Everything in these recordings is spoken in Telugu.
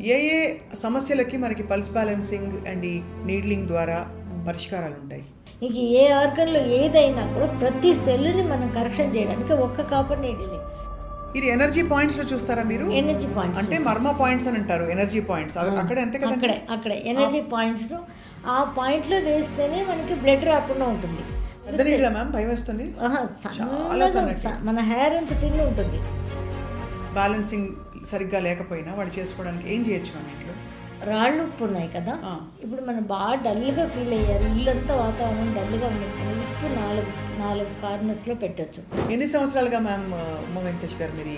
ఏ ఏ సమస్యలకి మనకి పల్స్ బ్యాలెన్సింగ్ అండ్ ఈ నీడ్లింగ్ ద్వారా పరిష్కారాలు ఉంటాయి? ఇంక ఏ ఆర్గన్లో ఏదైనా కూడా ప్రతి సెల్ని మనం కరెక్షన్ చేయడానికి ఒక్క కాపర్ నీడిల్. ఇది ఎనర్జీ పాయింట్స్ లో చూస్తారా మీరు? ఎనర్జీ పాయింట్స్ అంటే మర్మ పాయింట్స్ అని అంటారు, ఎనర్జీ పాయింట్స్ అక్కడ ఎంత కదా? అక్కడే ఎనర్జీ పాయింట్స్లో ఆ పాయింట్లో వేస్తేనే మనకి బ్లడ్ రాకుండా ఉంటుంది. మ్యామ్ భయం వేస్తుంది. మన హెయిర్ అంత తిని ఉంటుంది. బ్యాలెన్సింగ్ సరిగ్గా లేకపోయినా వాడు చేసుకోవడానికి ఏం చేయొచ్చు మన ఇంట్లో? రాళ్ళు ఉప్పు ఉన్నాయి కదా, ఇప్పుడు మనం బాగా డల్గా ఫీల్ అయ్యారు, ఇల్లంతా వాతావరణం డల్గా ఉంది, ఉప్పు నాలుగు కార్నర్స్లో పెట్టచ్చు. ఎన్ని సంవత్సరాలుగా మ్యామ్ ఉమా వెంకటేష్ గారు మీరు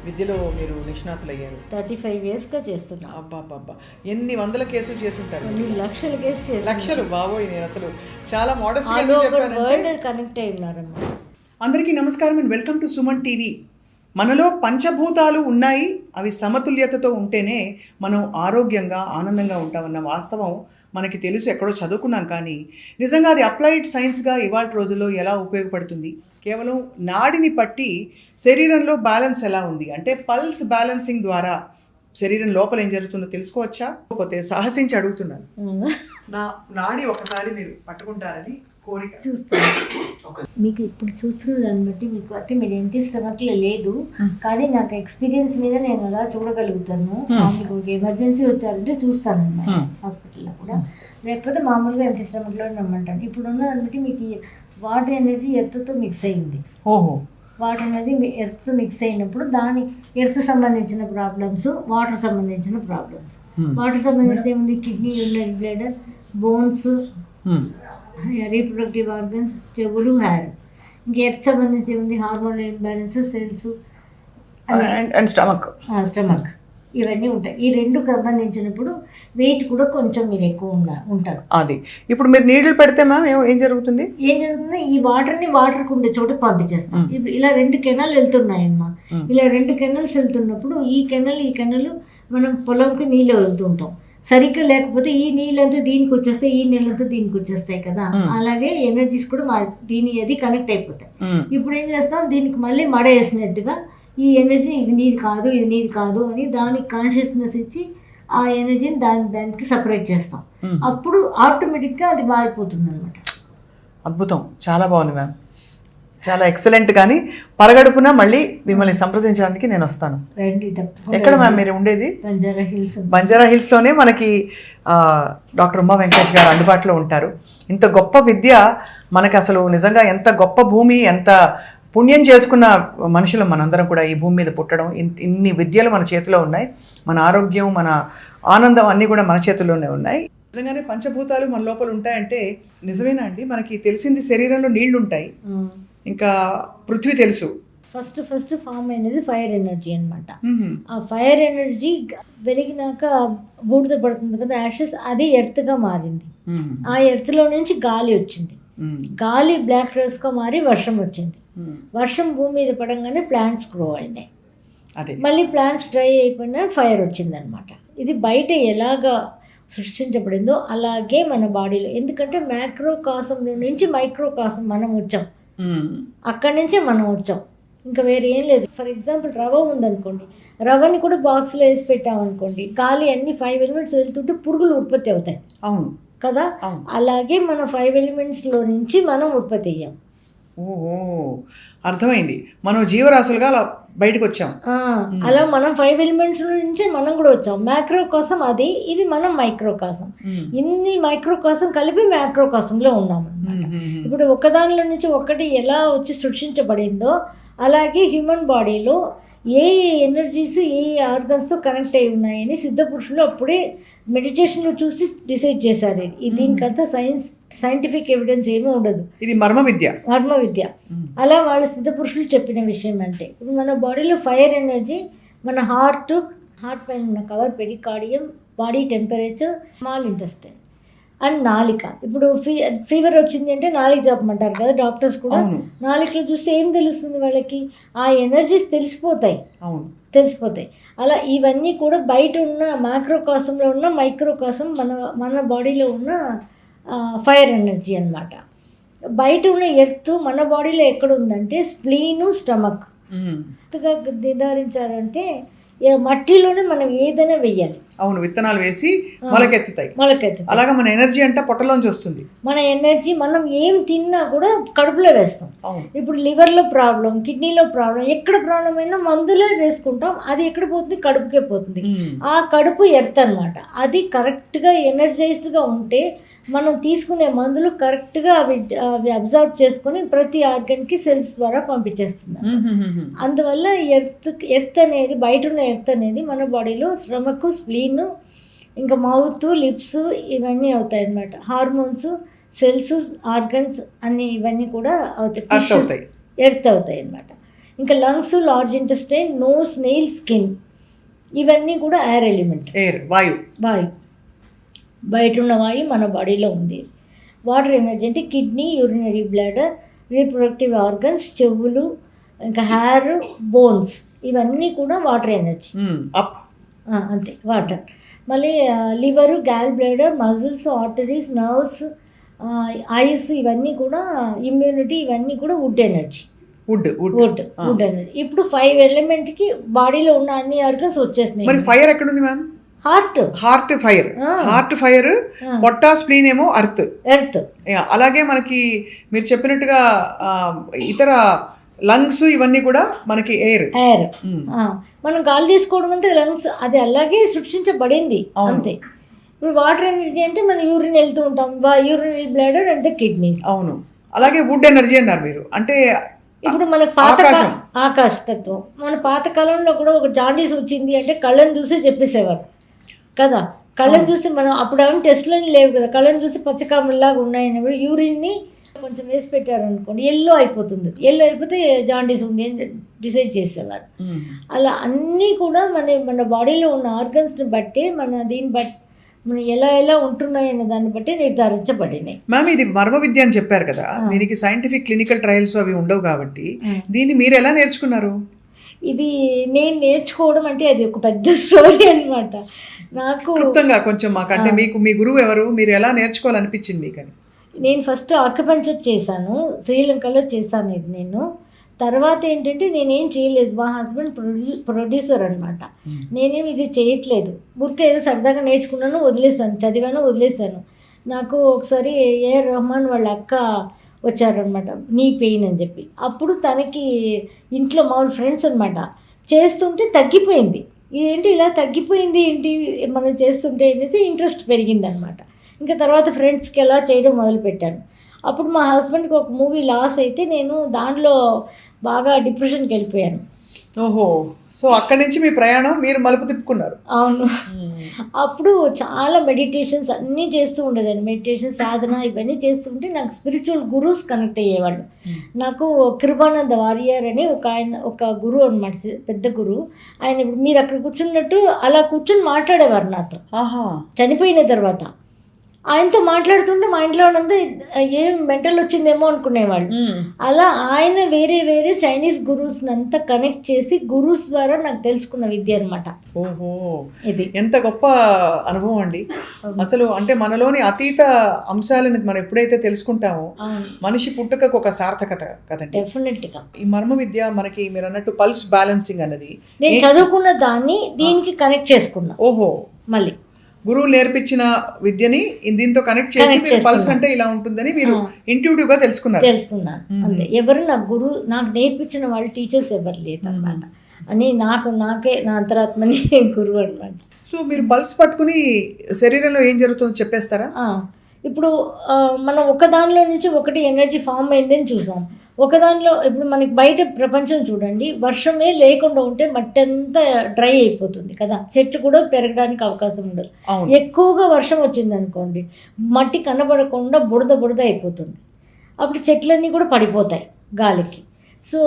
విద్యలో మీరు నిష్ణాతులు అయ్యారు? 35 yearsగా చేస్తున్నా. అబ్బా, ఎన్ని వందల కేసులు చేసి ఉంటారు? లక్షల కేసు చేసి. లక్షలు బాబోయ్, నేను అసలు చాలా మోడెస్ట్ కనెక్ట్ అయి ఉన్నారమ్మా. అందరికీ నమస్కారం and welcome to Suman TV. మనలో పంచభూతాలు ఉన్నాయి, అవి సమతుల్యతతో ఉంటేనే మనం ఆరోగ్యంగా ఆనందంగా ఉంటామన్న వాస్తవం మనకి తెలుసు, ఎక్కడో చదువుకున్నాం. కానీ నిజంగా అది అప్లైడ్ సైన్స్గా ఇవాళ రోజుల్లో ఎలా ఉపయోగపడుతుంది? కేవలం నాడిని పట్టి శరీరంలో బ్యాలెన్స్ ఎలా ఉంది అంటే పల్స్ బ్యాలెన్సింగ్ ద్వారా శరీరం లోపల ఏం జరుగుతుందో తెలుసుకోవచ్చా? లేకపోతే సాహసించి అడుగుతున్నాను, నా నాడి ఒకసారి మీరు పట్టుకుంటారని కోరిక. చూస్తాను మీకు ఇప్పుడు చూస్తున్న దాన్ని బట్టి మీకు అంటే మీరు ఎంత శ్రమలో లేదు, కానీ నాకు ఎక్స్పీరియన్స్ మీద నేను అలా చూడగలుగుతాను. మీకు ఎమర్జెన్సీ వచ్చారంటే చూస్తాను అన్నమాట హాస్పిటల్లో కూడా, లేకపోతే మామూలుగా ఎంటీ శ్రమలో రమ్మంటాను. ఇప్పుడు ఉన్న దాన్ని బట్టి మీకు వాటర్ ఎనర్జీ ఎర్త్తో మిక్స్ అయింది. వాటర్ అనేది ఎర్త్ మిక్స్ అయినప్పుడు దాని ఎర్త్ సంబంధించిన ప్రాబ్లమ్స్, వాటర్ సంబంధించిన ప్రాబ్లమ్స్. వాటర్ సంబంధించిన ఏముంది? Kidney, urinary bladder, bones, reproductive organs, చెవులు, హెయిర్. ఇంక ఎర్త్ సంబంధించి ఏముంది? Hormonal imbalance, cells and stomach. ఇవన్నీ ఉంటాయి. ఈ రెండు సంబంధించినప్పుడు వెయిట్ కూడా కొంచెం మీరు ఎక్కువ ఉంటారు. అది ఇప్పుడు మీరు నీళ్ళు పెడితే మ్యామ్ ఏం జరుగుతుంది? ఈ వాటర్ ఉండే చోట పంపించేస్తాం. ఇప్పుడు ఇలా 2 కెనాల్ వెళ్తున్నాయమ్మా. ఇలా 2 కెనాల్స్ వెళ్తున్నప్పుడు ఈ కెనాల్ మనం పొలంకి నీళ్ళు వెళ్తుంటాం. సరిగ్గా లేకపోతే ఈ నీళ్ళంతా దీనికి వచ్చేస్తాయి, ఈ నీళ్ళంతా దీనికి వచ్చేస్తాయి కదా. అలాగే ఎనర్జీస్ కూడా అది కనెక్ట్ అయిపోతాయి. ఇప్పుడు ఏం చేస్తాం? దీనికి మళ్ళీ మడ వేసినట్టుగా ఈ ఎనర్జీ ఇది నీది కాదు అని దానికి కాన్షియస్నెస్ ఇచ్చి ఆ ఎనర్జీని దానికి సపరేట్ చేస్తాం. అప్పుడు ఆటోమేటిక్గా అది మారిపోతుంది అనమాట. అద్భుతం, చాలా బాగుంది మ్యామ్, చాలా ఎక్సలెంట్. కానీ పరగడుపున మళ్ళీ మిమ్మల్ని సంప్రదించడానికి నేను వస్తాను. ఎక్కడ మ్యామ్ మీరు ఉండేది? బంజారా హిల్స్లోనే మనకి డాక్టర్ ఉమా వెంకటేష్ గారు అందుబాటులో ఉంటారు. ఇంత గొప్ప విద్య మనకి అసలు నిజంగా ఎంత గొప్ప భూమి, ఎంత పుణ్యం చేసుకున్న మనుషులు మనందరం కూడా ఈ భూమి మీద పుట్టడం. ఇన్ని విద్యలు మన చేతిలో ఉన్నాయి, మన ఆరోగ్యం, మన ఆనందం అన్నీ కూడా మన చేతుల్లోనే ఉన్నాయి. నిజంగానే పంచభూతాలు మన లోపల ఉంటాయంటే నిజమేనా అండి? మనకి తెలిసింది శరీరంలో నీళ్లు ఉంటాయి, ఇంకా పృథ్వీ తెలుసు. ఫస్ట్ ఫామ్ అయినది ఫైర్ ఎనర్జీ అనమాట. ఆ ఫైర్ ఎనర్జీ వెలిగినాక బూడిద పడుతుంది కదా, యాషెస్, అది ఎర్త్గా మారింది. ఆ ఎర్త్లో నుంచి గాలి వచ్చింది, గాలి బ్లాక్ రోజ్గా మారి వర్షం వచ్చింది. వర్షం భూమి మీద పడంగానే ప్లాంట్స్ గ్రో అయినాయి. మళ్ళీ ప్లాంట్స్ డ్రై అయిపోయినా ఫైర్ వచ్చింది అనమాట. ఇది బయట ఎలాగా సృష్టించబడిందో అలాగే మన బాడీలో, ఎందుకంటే మ్యాక్రోకాసంలో నుంచి మైక్రోకాసం మనం వచ్చాం, అక్కడి నుంచే మనం వచ్చాం, ఇంకా వేరే ఏం లేదు. ఫర్ ఎగ్జాంపుల్ రవ్వ ఉందనుకోండి, రవ్వని కూడా బాక్స్లో వేసి పెట్టామనుకోండి, గాలి అన్ని 5 ఎలిమెంట్స్ వెళ్తుంటే పురుగులు ఉత్పత్తి అవుతాయి. అవును కదా, అలాగే మన 5 ఎలిమెంట్స్లో నుంచి మనం ఉత్పత్తి అయ్యాం. ఓహో, అర్థమైంది. మనం జీవరాశులుగా అలా బయటకు వచ్చాం. అలా మనం 5 ఎలిమెంట్స్ నుంచి మనం కూడా వచ్చాం. మ్యాక్రోకాసం అది, ఇది మనం మైక్రోకాసం. ఇన్ని మైక్రోకాసం కలిపి మ్యాక్రోకాసంలో ఉన్నాం అన్నమాట. ఇప్పుడు ఒకదానిలో నుంచి ఒకటి ఎలా వచ్చి సృష్టించబడిందో అలాగే హ్యూమన్ బాడీలో ఏ ఎనర్జీస్ ఏ ఆర్గన్స్తో కనెక్ట్ అయి ఉన్నాయని సిద్ధ పురుషులు అప్పుడే మెడిటేషన్లో చూసి డిసైడ్ చేశారు. దీనికంతా సైంటిఫిక్ ఎవిడెన్స్ ఏమీ ఉండదు, ఇది మర్మ విద్య. అలా వాళ్ళ సిద్ధ పురుషులు చెప్పిన విషయం అంటే, ఇప్పుడు మన బాడీలో ఫైర్ ఎనర్జీ మన హార్ట్ పైన ఉన్న cover, pericardium, body temperature, small intestine and నాలిక. ఇప్పుడు ఫీవర్ వచ్చింది అంటే నాలిక చెప్పమంటారు కదా డాక్టర్స్ కూడా. నాలికలో చూస్తే ఏం తెలుస్తుంది వాళ్ళకి? ఆ ఎనర్జీస్ తెలిసిపోతాయి. అలా ఇవన్నీ కూడా బయట ఉన్న మ్యాక్రోకాసంలో ఉన్న మైక్రోకాసం మన బాడీలో ఉన్న ఫైర్ ఎనర్జీ అన్నమాట. బయట ఉన్న ఎర్త్ మన బాడీలో ఎక్కడ ఉందంటే స్ప్లీను, స్టమక్. నిర్ధారించారంటే మట్టిలోనే మనం ఏదైనా వెయ్యాలి. అవును, విత్తనాలు వేసి మొలకెత్తుతాయి. అలాగా మన ఎనర్జీ అంతా పొట్టలోంచి వస్తుంది. మన ఎనర్జీ మనం ఏం తిన్నా కూడా కడుపులో వేస్తాం. ఇప్పుడు లివర్లో ప్రాబ్లం, కిడ్నీలో ప్రాబ్లం, ఎక్కడ ప్రాబ్లం అయినా మందులే వేసుకుంటాం. అది ఎక్కడ పోతుంది? కడుపుకే పోతుంది. ఆ కడుపు ఎర్త్ అనమాట. అది కరెక్ట్గా ఎనర్జైజ్డ్గా ఉంటే మనం తీసుకునే మందులు కరెక్ట్గా అవి అబ్జర్వ్ చేసుకొని ప్రతి ఆర్గన్కి సెల్స్ ద్వారా పంపించేస్తుంది. అందువల్ల ఎర్త్ అనేది, బయట ఉన్న ఎర్త్ అనేది మన బాడీలో స్టమక్, స్ప్లీన్, ఇంకా మౌత్, లిప్స్ ఇవన్నీ అవుతాయి అన్నమాట. హార్మోన్స్, సెల్స్, ఆర్గన్స్ అన్ని ఇవన్నీ కూడా అవుతాయి, ఎర్త్ అవుతాయి అన్నమాట. ఇంకా lungs, large intestine, nose, nail, skin ఇవన్నీ కూడా ఎయిర్ ఎలిమెంట్, వాయు. బయట ఉన్న వాయువు మన బాడీలో ఉంది. వాటర్ ఎనర్జీ అంటే kidney, urinary bladder, reproductive organs, చెవులు, ఇంకా హెయిర్, బోన్స్ ఇవన్నీ కూడా వాటర్ ఎనర్జీ. అంతే, వాటర్. మళ్ళీ liver, gall bladder, muscles, arteries, nerves, ice ఇవన్నీ కూడా, ఇమ్యూనిటీ ఇవన్నీ కూడా వుడ్ ఎనర్జీ. Would energy. ఇప్పుడు 5 ఎలిమెంట్కి బాడీలో ఉన్న అన్ని ఆర్గన్స్ వచ్చేసినాయి. మరి ఫైర్ ఎక్కడ ఉంది మ్యామ్? హార్ట్ ఫైర్, పొట్ట, స్ప్లీన్ ఏమో ఎర్త్. అలాగే మనకి మీరు చెప్పినట్టుగా ఇతర లంగ్స్ ఇవన్నీ కూడా మనకి ఎయిర్. మనం గాలి తీసుకోవడం అంతే లంగ్స్, అది అలాగే సృష్టించబడింది అంతే. ఇప్పుడు వాటర్ ఎనర్జీ అంటే మనం యూరిన్ వెళ్తూ ఉంటాం, యూరినరీ బ్లాడర్ అంటే కిడ్నీస్. అవును. అలాగే వుడ్ ఎనర్జీ అన్నారు మీరు, అంటే ఇప్పుడు మనకు ఆకాశతత్వం. మన పాతకాలంలో కూడా ఒక జాండీస్ వచ్చింది అంటే కళ్ళని చూసి చెప్పేసేవారు కదా. కళ్ళని చూసి మనం అప్పుడు ఏమైనా టెస్ట్లని లేవు కదా, కళ్ళని చూసి పచ్చకామల్లాగా ఉన్నాయని యూరిన్ని కొంచెం వేసి పెట్టారనుకోండి, ఎల్లో అయిపోతుంది. ఎల్లో అయిపోతే జాండీస్ ఉంది అని డిసైడ్ చేసేవారు. అలా అన్నీ కూడా మన బాడీలో ఉన్న ఆర్గన్స్ని బట్టి, దీన్ని బట్టి మనం ఎలా ఉంటున్నాయనే దాన్ని బట్టి నిర్ధారించబడినాయి. మ్యామ్, ఇది మర్మ విద్య అని చెప్పారు కదా, దీనికి సైంటిఫిక్ క్లినికల్ ట్రయల్స్ అవి ఉండవు కాబట్టి దీన్ని మీరు ఎలా నేర్చుకున్నారు? ఇది నేను నేర్చుకోవడం అంటే అది ఒక పెద్ద స్టోరీ అనమాట. నాకు క్లుప్తంగా కొంచెం మాకంటే మీ గురువు ఎవరు, మీరు ఎలా నేర్చుకోవాలనిపించింది మీకని? నేను ఫస్ట్ ఆక్యుపంక్చర్ చేశాను, శ్రీలంకలో చేశాను ఇది నేను. తర్వాత ఏంటంటే నేనేం చేయలేదు, మా హస్బెండ్ ప్రొడ్యూసర్ అనమాట. నేనేం ఇది చేయట్లేదు, ఊరికే ఏదో సరదాగా నేర్చుకున్నాను, వదిలేసాను, చదివాను, వదిలేసాను. నాకు ఒకసారి ఏఆర్ రెహమాన్ వాళ్ళ అక్క వచ్చారనమాట, నీ పెయిన్ అని చెప్పి. అప్పుడు తనకి ఇంట్లో మామూలు ఫ్రెండ్స్ అనమాట చేస్తుంటే తగ్గిపోయింది. ఇదేంటి ఇలా తగ్గిపోయింది ఏంటి మనం చేస్తుంటే అనేసి ఇంట్రెస్ట్ పెరిగింది అనమాట. ఇంకా తర్వాత ఫ్రెండ్స్కి ఎలా చేయడం మొదలుపెట్టాను. అప్పుడు మా హస్బెండ్కి ఒక మూవీ లాస్ అయితే నేను దాంట్లో బాగా డిప్రెషన్కి వెళ్ళిపోయాను. ఓహో, సో అక్కడి నుంచి మీ ప్రయాణం మీరు మలుపు తిప్పుకున్నారు. అవును. అప్పుడు చాలా మెడిటేషన్స్ అన్నీ చేస్తూ ఉండేదాన్ని, మెడిటేషన్, సాధన ఇవన్నీ చేస్తుంటే నాకు స్పిరిచువల్ గురూస్ కనెక్ట్ అయ్యేవాళ్ళు. నాకు కృపానంద వారియర్ అని ఒక గురువు అనమాట, పెద్ద గురువు. ఆయన ఇప్పుడు మీరు అక్కడ కూర్చున్నట్టు అలా కూర్చొని మాట్లాడేవారు నాతో. చనిపోయిన తర్వాత ఆయనతో మాట్లాడుతుంటే మా ఇంట్లో వాళ్ళంతా ఏం మెంటల్ వచ్చిందేమో అనుకునేవాళ్ళు. అలా ఆయన వేరే చైనీస్ గురూస్ అంతా కనెక్ట్ చేసి గురూస్ ద్వారా నాకు తెలుసుకున్న విద్య అనమాట. ఓహో, ఇది ఎంత గొప్ప అనుభవం అండి. అసలు అంటే మనలోని అతీత అంశాలను మనం ఎప్పుడైతే తెలుసుకుంటామో మనిషి పుట్టుకకు ఒక సార్థకత కదండి. డెఫినెట్ గా ఈ మర్మ విద్య మనకి మీరు అన్నట్టు పల్స్ బ్యాలెన్సింగ్ అన్నది నేను చదువుకున్న దాన్ని దీనికి కనెక్ట్ చేసుకున్నా. ఓహో, మళ్ళీ గురువు నేర్పించిన విద్యని దీంతో కనెక్ట్ చేసి మీరు పల్స్ అంటే ఇలా ఉంటుందని మీరు ఇంట్యూటివ్ గా తెలుసుకున్నాను అంతే. ఎవరు నాకు నేర్పించిన వాళ్ళు టీచర్స్ ఎవరు లేదు అనమాట అని నాకే నా అంతరాత్మని గురువు అనమాట. సో మీరు పల్స్ పట్టుకుని శరీరంలో ఏం జరుగుతుందో చెప్పేస్తారా? ఇప్పుడు మనం ఒక దానిలో నుంచి ఒకటి ఎనర్జీ ఫామ్ అయిందని చూసాం. ఒకదానిలో ఇప్పుడు మనకి బయట ప్రపంచం చూడండి, వర్షమే లేకుండా ఉంటే మట్టి అంతా డ్రై అయిపోతుంది కదా, చెట్లు కూడా పెరగడానికి అవకాశం ఉండదు. ఎక్కువగా వర్షం వచ్చింది అనుకోండి, మట్టి కనబడకుండా బురద అయిపోతుంది. అప్పుడు చెట్లన్నీ కూడా పడిపోతాయి గాలికి. సో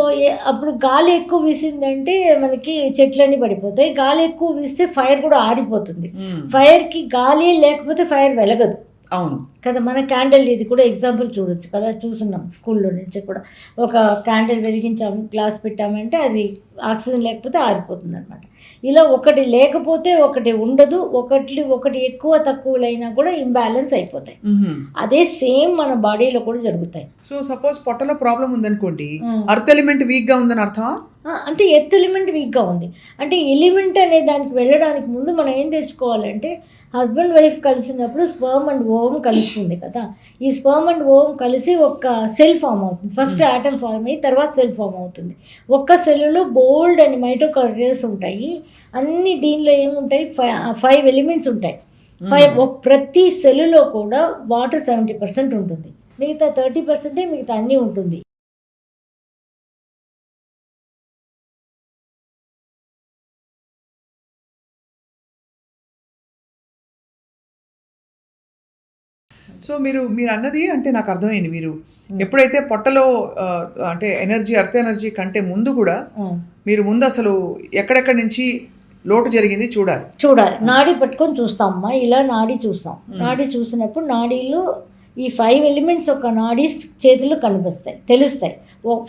అప్పుడు గాలి ఎక్కువ వీసిందంటే మనకి చెట్లన్నీ పడిపోతాయి. గాలి ఎక్కువ వీస్తే ఫైర్ కూడా ఆరిపోతుంది. ఫైర్కి గాలి లేకపోతే ఫైర్ వెలగదు. అవును కదా. మన క్యాండిల్ ఇది కూడా ఎగ్జాంపుల్ చూడొచ్చు కదా, చూస్తున్నాం స్కూల్లో నుంచి కూడా. ఒక క్యాండిల్ వెలిగించాము, గ్లాస్ పెట్టామంటే అది ఆక్సిజన్ లేకపోతే ఆరిపోతుంది అనమాట. ఇలా ఒకటి లేకపోతే ఒకటి ఉండదు, ఒకటి ఎక్కువ తక్కువలైనా కూడా ఇంబ్యాలెన్స్ అయిపోతాయి. అదే సేమ్ మన బాడీలో కూడా జరుగుతాయి. సో సపోజ్ పొట్టలో ప్రాబ్లం ఉందనుకోండి, అర్త్ ఎలిమెంట్ వీక్ గా ఉందని అర్థం. అంటే ఎర్త్ ఎలిమెంట్ వీక్గా ఉంది అంటే ఎలిమెంట్ అనే దానికి వెళ్ళడానికి ముందు మనం ఏం తెలుసుకోవాలంటే, హస్బెండ్ వైఫ్ కలిసినప్పుడు స్పర్మ్ అండ్ ఓవం కలుస్తుంది కదా. ఈ స్పర్మ్ అండ్ ఓవం కలిసి ఒక సెల్ ఫామ్ అవుతుంది. ఫస్ట్ ఆటమ్ ఫామ్ అయ్యి తర్వాత సెల్ ఫామ్ అవుతుంది. ఒక్క సెల్లులో బోల్డ్ అని మైటోకాండ్రియాస్ ఉంటాయి. అన్ని దీనిలో ఏముంటాయి, 5 ఎలిమెంట్స్ ఉంటాయి. ప్రతి సెల్లులో కూడా వాటర్ 70% ఉంటుంది, మిగతా 30% మిగతా అన్నీ ఉంటుంది. సో మీరు అన్నది అంటే నాకు అర్థమైంది. మీరు ఎప్పుడైతే పొట్టలో అంటే ఎనర్జీ, అర్త్ ఎనర్జీ కంటే ముందు కూడా మీరు ముందు అసలు ఎక్కడెక్కడి నుంచి లోటు జరిగింది చూడాలి. నాడీ పట్టుకొని చూస్తామమ్మా, ఇలా నాడీ చూస్తాం. నాడీ చూసినప్పుడు నాడీలో ఈ 5 ఎలిమెంట్స్ ఒక నాడీ చేతులు కనిపిస్తాయి, తెలుస్తాయి.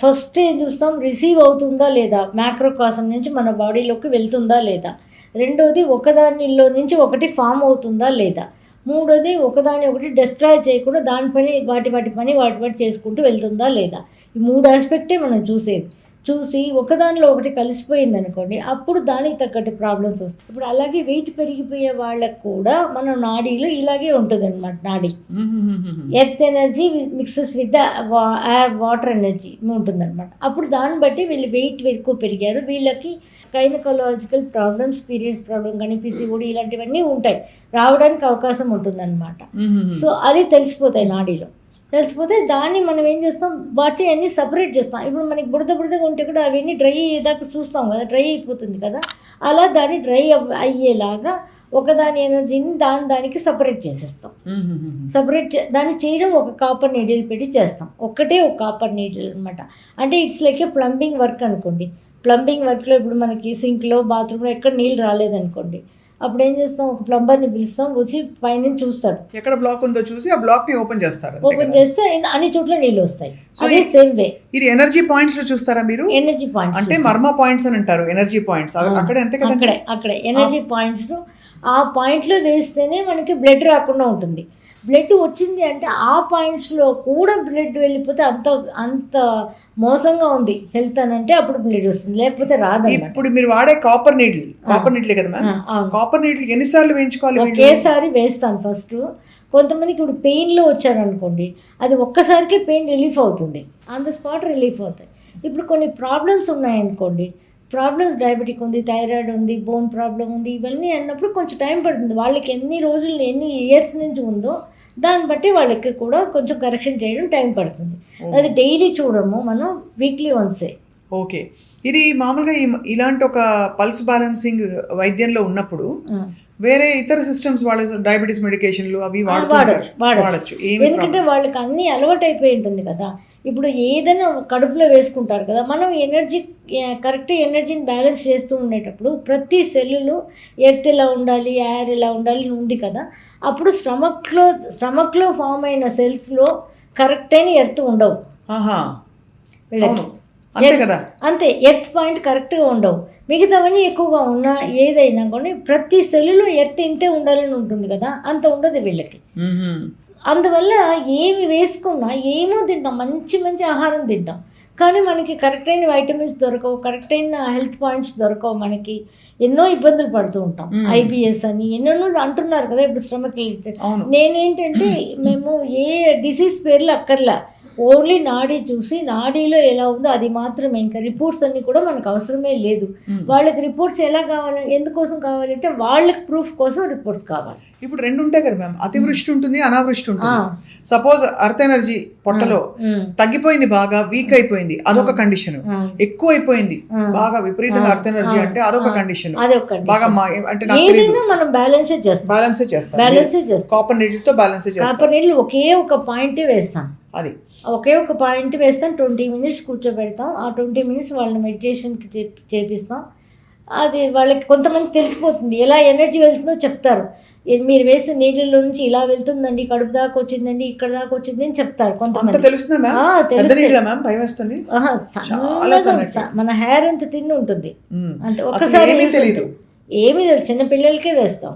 ఫస్ట్ ఏం చూస్తాం, రిసీవ్ అవుతుందా లేదా, మ్యాక్రోకాసం నుంచి మన బాడీలోకి వెళ్తుందా లేదా. రెండోది ఒకదానిలో నుంచి ఒకటి ఫామ్ అవుతుందా లేదా. మూడోది ఒకదాని ఒకటి డిస్ట్రాయ్ చేయకుండా దాని పని వాటి చేసుకుంటూ వెళ్తుందా లేదా. ఈ 3 ఆస్పెక్టే మనం చూసి ఒకదానిలో ఒకటి కలిసిపోయింది అనుకోండి, అప్పుడు దానికి తగ్గట్టు ప్రాబ్లమ్స్ వస్తాయి. ఇప్పుడు అలాగే వెయిట్ పెరిగిపోయే వాళ్ళకు కూడా మన నాడీలో ఇలాగే ఉంటుంది అనమాట. నాడీ earth energy mixes with the water energy ఉంటుందన్నమాట. అప్పుడు దాన్ని బట్టి వీళ్ళు వెయిట్ ఎక్కువ పెరిగారు, వీళ్ళకి గైనకాలజికల్ ప్రాబ్లమ్స్, పీరియడ్స్ ప్రాబ్లం కానీ PCOD ఇలాంటివన్నీ ఉంటాయి, రావడానికి అవకాశం ఉంటుందన్నమాట. సో అది తెలిసిపోతాయి నాడీలో. తెలిసిపోతే దాన్ని మనం ఏం చేస్తాం, వాటి అన్నీ సపరేట్ చేస్తాం. ఇప్పుడు మనకి బుడదగా ఉంటే కూడా అవన్నీ డ్రై అయ్యేదాకా చూస్తాం కదా, డ్రై అయిపోతుంది కదా. అలా దాన్ని డ్రై అయ్యేలాగా ఒకదాని ఎనర్జీని దానికి సపరేట్ చేసేస్తాం. దాన్ని చేయడం ఒక కాపర్ నీడిల్ పెట్టి చేస్తాం. ఒక కాపర్ నీడిల్ అనమాట. అంటే it's like A plumbing work అనుకోండి. ప్లంబింగ్ వర్క్లో ఇప్పుడు మనకి సింక్లో, బాత్రూంలో ఎక్కడ నీళ్ళు రాలేదనుకోండి, అప్పుడు ఏం చేస్తాం, ఒక ప్లంబర్ని పిలుస్తాం, వచ్చి పైన చూస్తాడు, ఎక్కడ బ్లాక్ ఉందో చూసి ఆ బ్లాక్ ని ఓపెన్ చేస్తే అన్ని చోట్ల నీళ్ళు వస్తాయి. అదే సేమ్ వే ఇది ఎనర్జీ పాయింట్స్ లో చూస్తారా మీరు? ఎనర్జీ పాయింట్స్ అంటే మర్మ పాయింట్స్ అని అంటారు, ఎనర్జీ పాయింట్స్ అక్కడే ఎనర్జీ పాయింట్స్. ఆ పాయింట్లో వేస్తేనే మనకి బ్లడ్ రాకుండా ఉంటుంది. బ్లడ్ వచ్చింది అంటే ఆ పాయింట్స్లో కూడా బ్లడ్ వెళ్ళిపోతే అంత మోసంగా ఉంది హెల్త్ అని అంటే అప్పుడు బ్లడ్ వస్తుంది, లేకపోతే రాదన్నమాట. ఇప్పుడు మీరు వాడే కాపర్ నీడిల్ కదా మ్యామ్, కాపర్ నీడిల్ ఎన్నిసార్లు వేయించుకోవాలి? ఒకేసారి వేస్తాను ఫస్ట్. కొంతమందికి ఇప్పుడు పెయిన్లో వచ్చారనుకోండి, అది ఒక్కసారికే పెయిన్ రిలీఫ్ అవుతుంది, ఆన్ ద స్పాట్ రిలీఫ్ అవుతాయి. ఇప్పుడు కొన్ని ప్రాబ్లమ్స్ ఉన్నాయనుకోండి, డయాబెటిక్ ఉంది, థైరాయిడ్ ఉంది, బోన్ ప్రాబ్లం ఉంది, ఇవన్నీ అన్నప్పుడు కొంచెం టైం పడుతుంది. వాళ్ళకి ఎన్ని ఇయర్స్ నుంచి ఉందో దాన్ని బట్టి వాళ్ళకి కూడా కొంచెం కరెక్షన్ చేయడం టైం పడుతుంది. అది డైలీ చూడము, మనం వీక్లీ వన్సే. ఓకే. ఇది మామూలుగా ఇలాంటి ఒక పల్స్ బ్యాలెన్సింగ్ వైద్యంలో ఉన్నప్పుడు వేరే ఇతర సిస్టమ్స్ వాళ్ళు డయాబెటీస్ మెడికేషన్లు అవి వాడచ్చు, ఎందుకంటే వాళ్ళకి అన్నీ అలవాటు అయిపోయి ఉంటుంది కదా. ఇప్పుడు ఏదైనా కడుపులో వేసుకుంటారు కదా, మనం కరెక్ట్ ఎనర్జీని బ్యాలెన్స్ చేస్తూ ఉండేటప్పుడు ప్రతి సెల్లులో ఎర్త్ ఎలా ఉండాలి, ఎయిర్ ఎలా ఉండాలి ఉంది కదా. అప్పుడు స్టమక్లో ఫామ్ అయిన సెల్స్లో కరెక్ట్ అయిన ఎర్త్ ఉండవు, అంతే. ఎర్త్ పాయింట్ కరెక్ట్గా ఉండవు, మిగతావన్నీ ఎక్కువగా ఉన్నా ఏదైనా కానీ ప్రతి సెల్లులో ఎర్త్ ఇంతే ఉండాలని ఉంటుంది కదా, అంత ఉండదు వీళ్ళకి. అందువల్ల ఏమి వేసుకున్నా ఏమో తింటాం, మంచి ఆహారం తింటాం, కానీ మనకి కరెక్ట్ అయిన వైటమిన్స్ దొరకవు, కరెక్ట్ అయిన హెల్త్ పాయింట్స్ దొరకవు. మనకి ఎన్నో ఇబ్బందులు పడుతూ ఉంటాం. IBS అని ఎన్నెన్నో అంటున్నారు కదా ఇప్పుడు స్టమక్ రిలేటెడ్. నేనేంటంటే మేము ఏ డిసీజ్ పేర్లు అక్కర్లా, ఓన్లీ నాడీ చూసి నాడీలో ఎలా ఉందో అది మాత్రమే. ఇంకా రిపోర్ట్స్ అన్నీ కూడా మనకు అవసరమే లేదు. వాళ్ళకి రిపోర్ట్స్ ఎలా కావాలి, ఎందుకోసం కావాలంటే వాళ్ళకి ప్రూఫ్ కోసం రిపోర్ట్స్ కావాలి. ఇప్పుడు 2 ఉంటాయి కదా మ్యామ్, అతివృష్టి ఉంటుంది, అనావృష్టి ఉంటుంది. సపోజ్ అర్త్ ఎనర్జీ పొట్టలో తగ్గిపోయింది, బాగా వీక్ అయిపోయింది, అదొక కండిషన్. ఎక్కువ అయిపోయింది, బాగా విపరీతంగా అర్త్ ఎనర్జీ అంటే అదొక కండిషన్. బాగా అంటే మనం బ్యాలెన్సే చేస్తాం. కాపర్ నీడిల్ తో బ్యాలెన్స్ చేస్తాం. కాపర్ నీడిల్ ఒకే ఒక పాయింట్ వేస్తాం, అది ఒకే ఒక పాయింట్ వేస్తాం. 20 minutes కూర్చోబెడతాం. ఆ 20 minutes వాళ్ళని మెడిటేషన్కి చేపిస్తాం. అది వాళ్ళకి కొంతమంది తెలిసిపోతుంది, ఎలా ఎనర్జీ వెళ్తుందో చెప్తారు. మీరు వేసిన నీళ్ళలో నుంచి ఇలా వెళ్తుందండి, కడుపు దాకా వచ్చిందండి, ఇక్కడ దాకా వచ్చింది అని చెప్తారు కొంతమంది. తెలుస్తుందా మ్యామ్? భయం వేస్తుంది. మన హెయిర్ ఎంత తిన్ని ఉంటుంది అంతే, ఒక్కసారి తెలియదు, ఏమీ తెలియదు, చిన్న పిల్లలకే వేస్తాం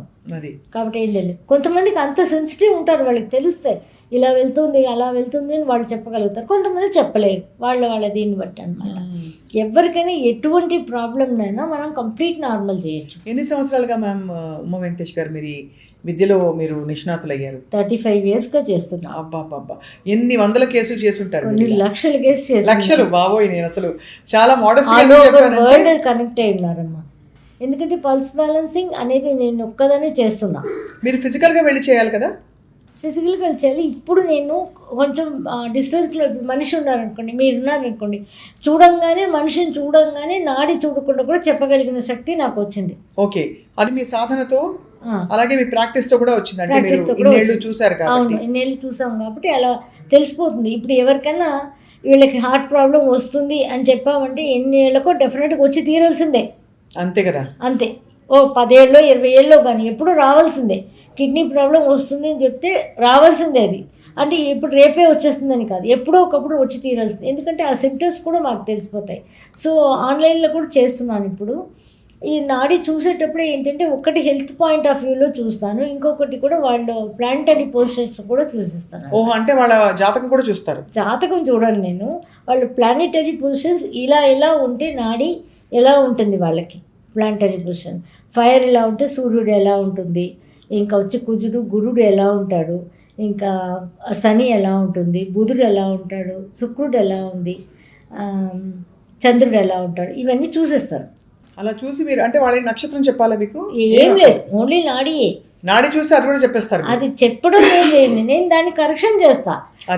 కాబట్టి ఏం తెలియదు. కొంతమందికి అంత సెన్సిటివ్ ఉంటారు, వాళ్ళకి తెలుస్తాయి ఇలా వెళ్తుంది అలా వెళ్తుంది అని వాళ్ళు చెప్పగలుగుతారు, కొంతమంది చెప్పలేరు, వాళ్ళ దీన్ని బట్టి అనమాట. ఎవరికైనా ఎటువంటి ప్రాబ్లంనైనా మనం కంప్లీట్ నార్మల్ చేయొచ్చు. ఎన్ని సంవత్సరాలుగా మ్యామ్ ఉమా వెంకటేష్ గారు మీరు విద్యలో మీరు నిష్ణాతులు అయ్యారు? 35 yearsగా చేస్తున్నా. అబ్బా, ఎన్ని వందల కేసులు చేస్తుంటారు? కొన్ని లక్షల కేసు చేసి. లక్షలు? బాబోయ్, నేను అసలు చాలా మోడెస్ట్ వరల్డ్ కనెక్ట్ అయి ఉన్నారమ్మా. ఎందుకంటే పల్స్ బ్యాలెన్సింగ్ అనేది నేను ఒక్కదానే చేస్తున్నా. మీరు ఫిజికల్గా వెళ్ళి చేయాలి కదా? ఫిజికల్గా చేయాలి. ఇప్పుడు నేను కొంచెం డిస్టెన్స్లో, ఇప్పుడు మనిషి ఉన్నారనుకోండి, మీరు ఉన్నారనుకోండి, మనిషిని చూడంగానే నాడి చూడకుండా కూడా చెప్పగలిగిన శక్తి నాకు వచ్చింది. ఓకే, అది మీ సాధనతో అలాగే మీ ప్రాక్టీస్తో కూడా వచ్చిందంటే మీరు చూసారు కాబట్టి. అవును, ఇన్నేళ్ళు చూసాం కాబట్టి అలా తెలిసిపోతుంది. ఇప్పుడు ఎవరికైనా వీళ్ళకి హార్ట్ ప్రాబ్లం వస్తుంది అని చెప్పామంటే ఎన్ని ఏళ్ళకో డెఫినెట్గా వచ్చి తీరాల్సిందే. అంతే కదా? అంతే. ఓ 10 ఏళ్ళో 20 ఏళ్ళో కానీ ఎప్పుడు రావాల్సిందే. కిడ్నీ ప్రాబ్లం వస్తుంది అని చెప్తే రావాల్సిందే. అది అంటే ఇప్పుడు రేపే వచ్చేస్తుందని కాదు, ఎప్పుడో ఒకప్పుడు వచ్చి తీరాల్సింది. ఎందుకంటే ఆ సిమ్టమ్స్ కూడా మాకు తెలిసిపోతాయి. సో ఆన్లైన్లో కూడా చేస్తున్నాను ఇప్పుడు. ఈ నాడి చూసేటప్పుడే ఏంటంటే ఒకటి హెల్త్ పాయింట్ ఆఫ్ వ్యూలో చూస్తాను, ఇంకొకటి కూడా వాళ్ళు ప్లాంటరీ పొజిషన్స్ కూడా చూసిస్తాను. ఓహో, అంటే వాళ్ళ జాతకం కూడా చూస్తారు? జాతకం చూడను నేను, వాళ్ళు ప్లానెటరీ పొజిషన్స్ ఇలా ఉంటే నాడి ఎలా ఉంటుంది వాళ్ళకి, ప్లాంటరీ పొజిషన్. ఫైర్ ఎలా ఉంటే సూర్యుడు ఎలా ఉంటుంది, ఇంకా వచ్చి కుజుడు గురుడు ఎలా ఉంటాడు, ఇంకా శని ఎలా ఉంటుంది, బుధుడు ఎలా ఉంటాడు, శుక్రుడు ఎలా ఉంది, చంద్రుడు ఎలా ఉంటాడు, ఇవన్నీ చూసేస్తారు. అలా చూసి మీరు అంటే వాళ్ళ నక్షత్రం చెప్పాలా మీకు? ఏం లేదు, ఓన్లీ నాడియే. నాడి చూసి అది కూడా చెప్పేస్తారు? అది చెప్పడం లేదు, నేను దాన్ని కరెక్షన్ చేస్తా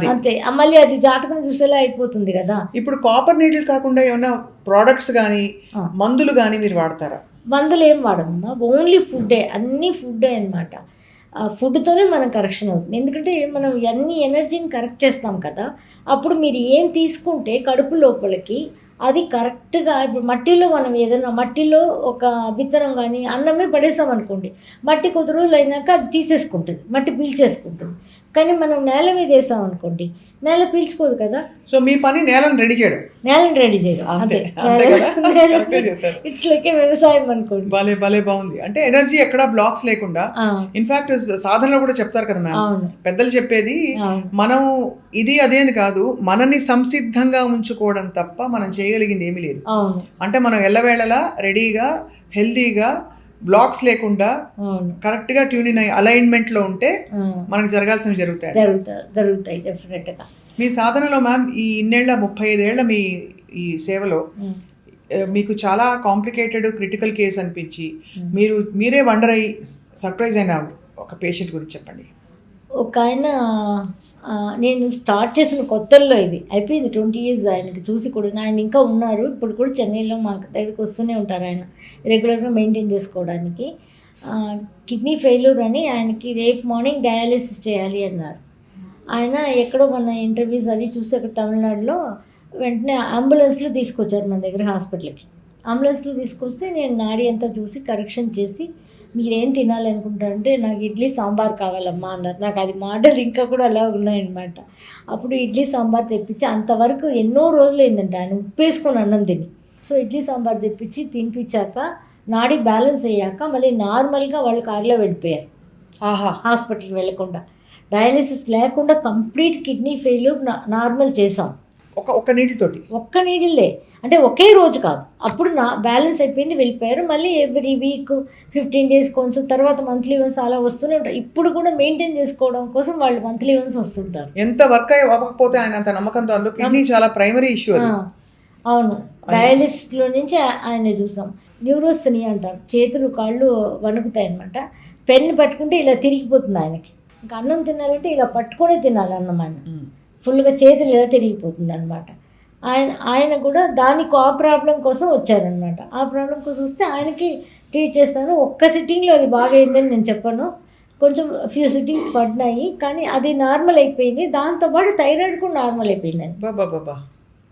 అంతే. మళ్ళీ అది జాతకం చూసేలా అయిపోతుంది కదా. ఇప్పుడు కాపర్ నీడిల్ కాకుండా ఏమైనా ప్రోడక్ట్స్ కానీ మందులు కానీ మీరు వాడతారా? మందులు ఏం వాడమమ్మా, ఓన్లీ ఫుడ్డే, అన్నీ ఫుడ్డే అనమాట. ఫుడ్తోనే మనం కరెక్షన్ అవుతుంది. ఎందుకంటే మనం అన్ని ఎనర్జీని కరెక్ట్ చేస్తాం కదా. అప్పుడు మీరు ఏం తీసుకుంటే కడుపు లోపలికి అది కరెక్ట్గా, ఇప్పుడు మట్టిలో మనం ఏదైనా మట్టిలో ఒక విత్తనం కానీ అన్నమే పడేసాం అనుకోండి, మట్టి కొద్ది రోజులు అయినాక అది తీసేసుకుంటుంది, మట్టి పీల్చేసుకుంటుంది. కానీ మనం నేల మీద వేసాం అనుకోండి, నేల పీల్చుకోదు కదా. సో మీ పని నేలను రెడీ చేయడం అంతే. ఇట్స్ లైక్ వ్యవసాయం అనుకోండి. భలే బాగుంది. అంటే ఎనర్జీ ఎక్కడ బ్లాక్స్ లేకుండా. ఇన్ఫాక్ట్ సాధనలో కూడా చెప్తారు కదా మ్యామ్, పెద్దలు చెప్పేది మనం ఇది అదే అని కాదు, మనని సంసిద్ధంగా ఉంచుకోవడం తప్ప మనం చేయగలిగింది ఏమీ లేదు. అంటే మనం ఎల్లవేళలా రెడీగా హెల్దీగా బ్లాక్స్ లేకుండా కరెక్ట్గా ట్యూన్ అయ్యి అలైన్మెంట్లో ఉంటే మనకు జరగాల్సినవి జరుగుతాయి డెఫినెట్గా. మీ సాధనలో మ్యామ్ ఈ 35 ఏళ్ల మీ ఈ సేవలో మీకు చాలా కాంప్లికేటెడ్ క్రిటికల్ కేసు అనిపించి మీరే వండర్ అయ్యి సర్ప్రైజ్ అయిన ఒక పేషెంట్ గురించి చెప్పండి. ఒక ఆయన, నేను స్టార్ట్ చేసిన కొత్తల్లో, ఇది అయిపోయింది 20 years ఆయనకి చూసి కూడా. ఆయన ఇంకా ఉన్నారు, ఇప్పుడు కూడా చెన్నైలో మాకు దగ్గరికి వస్తూనే ఉంటారు. ఆయన రెగ్యులర్గా మెయింటైన్ చేసుకోవడానికి. కిడ్నీ ఫెయిల్యూర్ అని ఆయనకి రేపు మార్నింగ్ డయాలిసిస్ చేయాలి అన్నారు. ఆయన ఎక్కడో మన ఇంటర్వ్యూస్ అవి చూసి అక్కడ తమిళనాడులో వెంటనే అంబులెన్స్లో తీసుకొచ్చారు మన దగ్గర హాస్పిటల్కి. అంబులెన్స్లో తీసుకొస్తే నేను నాడి అంతా చూసి కరెక్షన్ చేసి, మీరేం తినాలనుకుంటారంటే నాకు ఇడ్లీ సాంబార్ కావాలమ్మా అన్నారు. నాకు అది మాటలు ఇంకా కూడా అలా ఉన్నాయన్నమాట. అప్పుడు ఇడ్లీ సాంబార్ తెప్పించి, అంతవరకు ఎన్నో రోజులు అయిందంట ఆయన ఉప్పేసుకొని అన్నం తిని. సో ఇడ్లీ సాంబార్ తెప్పించి తినిపించాక నాడి బ్యాలెన్స్ అయ్యాక మళ్ళీ నార్మల్గా వాళ్ళు కారులో వెళ్ళిపోయారు, హాస్పిటల్కి వెళ్ళకుండా. డయాలిసిస్ లేకుండా కంప్లీట్ కిడ్నీ ఫెయిల్యూర్ నార్మల్ చేసాం ఒక్క నీడిల్లే. అంటే ఒకే రోజు కాదు, అప్పుడు బ్యాలెన్స్ అయిపోయింది, వెళ్ళిపోయారు. మళ్ళీ ఎవ్రీ వీక్ 15 days కొంచెం, తర్వాత మంత్లీ వన్స్ అలా వస్తూనే ఉంటారు. ఇప్పుడు కూడా మెయింటైన్ చేసుకోవడం కోసం వాళ్ళు మంత్లీ వన్స్ వస్తుంటారు. ఎంత వర్క్ అవ్వకపోతే ఆయన అంత నమ్మకంతో, కిడ్నీ చాలా ప్రైమరీ ఇష్యూ. అవును, డయాలిసిస్లో నుంచి ఆయన చూసాం. న్యూరోస్థనీ అంటారు, చేతులు కాళ్ళు వణుకుతాయి అనమాట. పెన్ను పట్టుకుంటే ఇలా తిరిగిపోతుంది ఆయనకి. ఇంకా అన్నం తినాలంటే ఇలా పట్టుకొనే తినాలి అన్నం. ఆయన ఫుల్గా చేతులు ఇలా తిరిగిపోతుంది అనమాట. ఆయన కూడా దానికి ఆ ప్రాబ్లం కోసం వచ్చారనమాట. ఆ ప్రాబ్లం కోసం వస్తే ఆయనకి ట్రీట్ చేస్తాను. ఒక్క సిట్టింగ్లో అది బాగా అయిందని నేను చెప్పను, కొంచెం ఫ్యూ సిట్టింగ్స్ పడినాయి, కానీ అది నార్మల్ అయిపోయింది. దాంతోపాటు థైరాయిడ్ కూడా నార్మల్ అయిపోయిందని.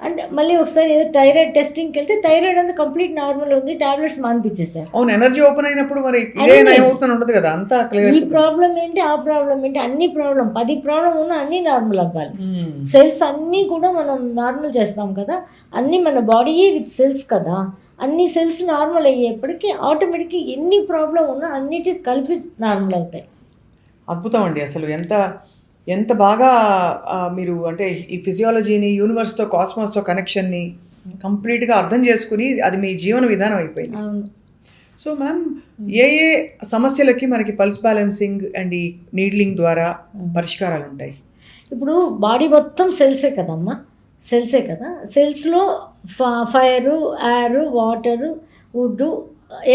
అంటే మళ్ళీ ఒకసారి ఏదో థైరాయిడ్ టెస్టింగ్కి వెళ్తే థైరాయిడ్ అంతా కంప్లీట్ నార్మల్ ఉంది, టాబ్లెట్స్ మానిపించేశారు. అవును, ఎనర్జీ ఓపెన్ అయినప్పుడు మరి ఉండదు కదా అంతా. ఈ ప్రాబ్లం ఏంటి, ఆ ప్రాబ్లం ఏంటి, అన్ని ప్రాబ్లం 10 ప్రాబ్లం ఉన్నా అన్నీ నార్మల్ అవ్వాలి. సెల్స్ అన్నీ కూడా మనం నార్మల్ చేస్తాం కదా, అన్నీ మన బాడీయే విత్ సెల్స్ కదా, అన్ని సెల్స్ నార్మల్ అయ్యేప్పటికీ ఆటోమేటిక్గా ఎన్ని ప్రాబ్లం ఉన్నా అన్నిటి కలిపి నార్మల్ అవుతాయి. అద్భుతం అండి. అసలు ఎంత బాగా మీరు అంటే ఈ ఫిజియాలజీని, యూనివర్స్తో, కాస్మాస్తో కనెక్షన్ని కంప్లీట్గా అర్థం చేసుకుని అది మీ జీవన విధానం అయిపోయింది. సో మ్యామ్, ఏ సమస్యలకి మనకి పల్స్ బ్యాలెన్సింగ్ అండ్ ఈ నీడ్లింగ్ ద్వారా పరిష్కారాలు ఉంటాయి? ఇప్పుడు బాడీ మొత్తం సెల్సే కదమ్మా, సెల్సే కదా. సెల్స్లో fire, air, water, wood,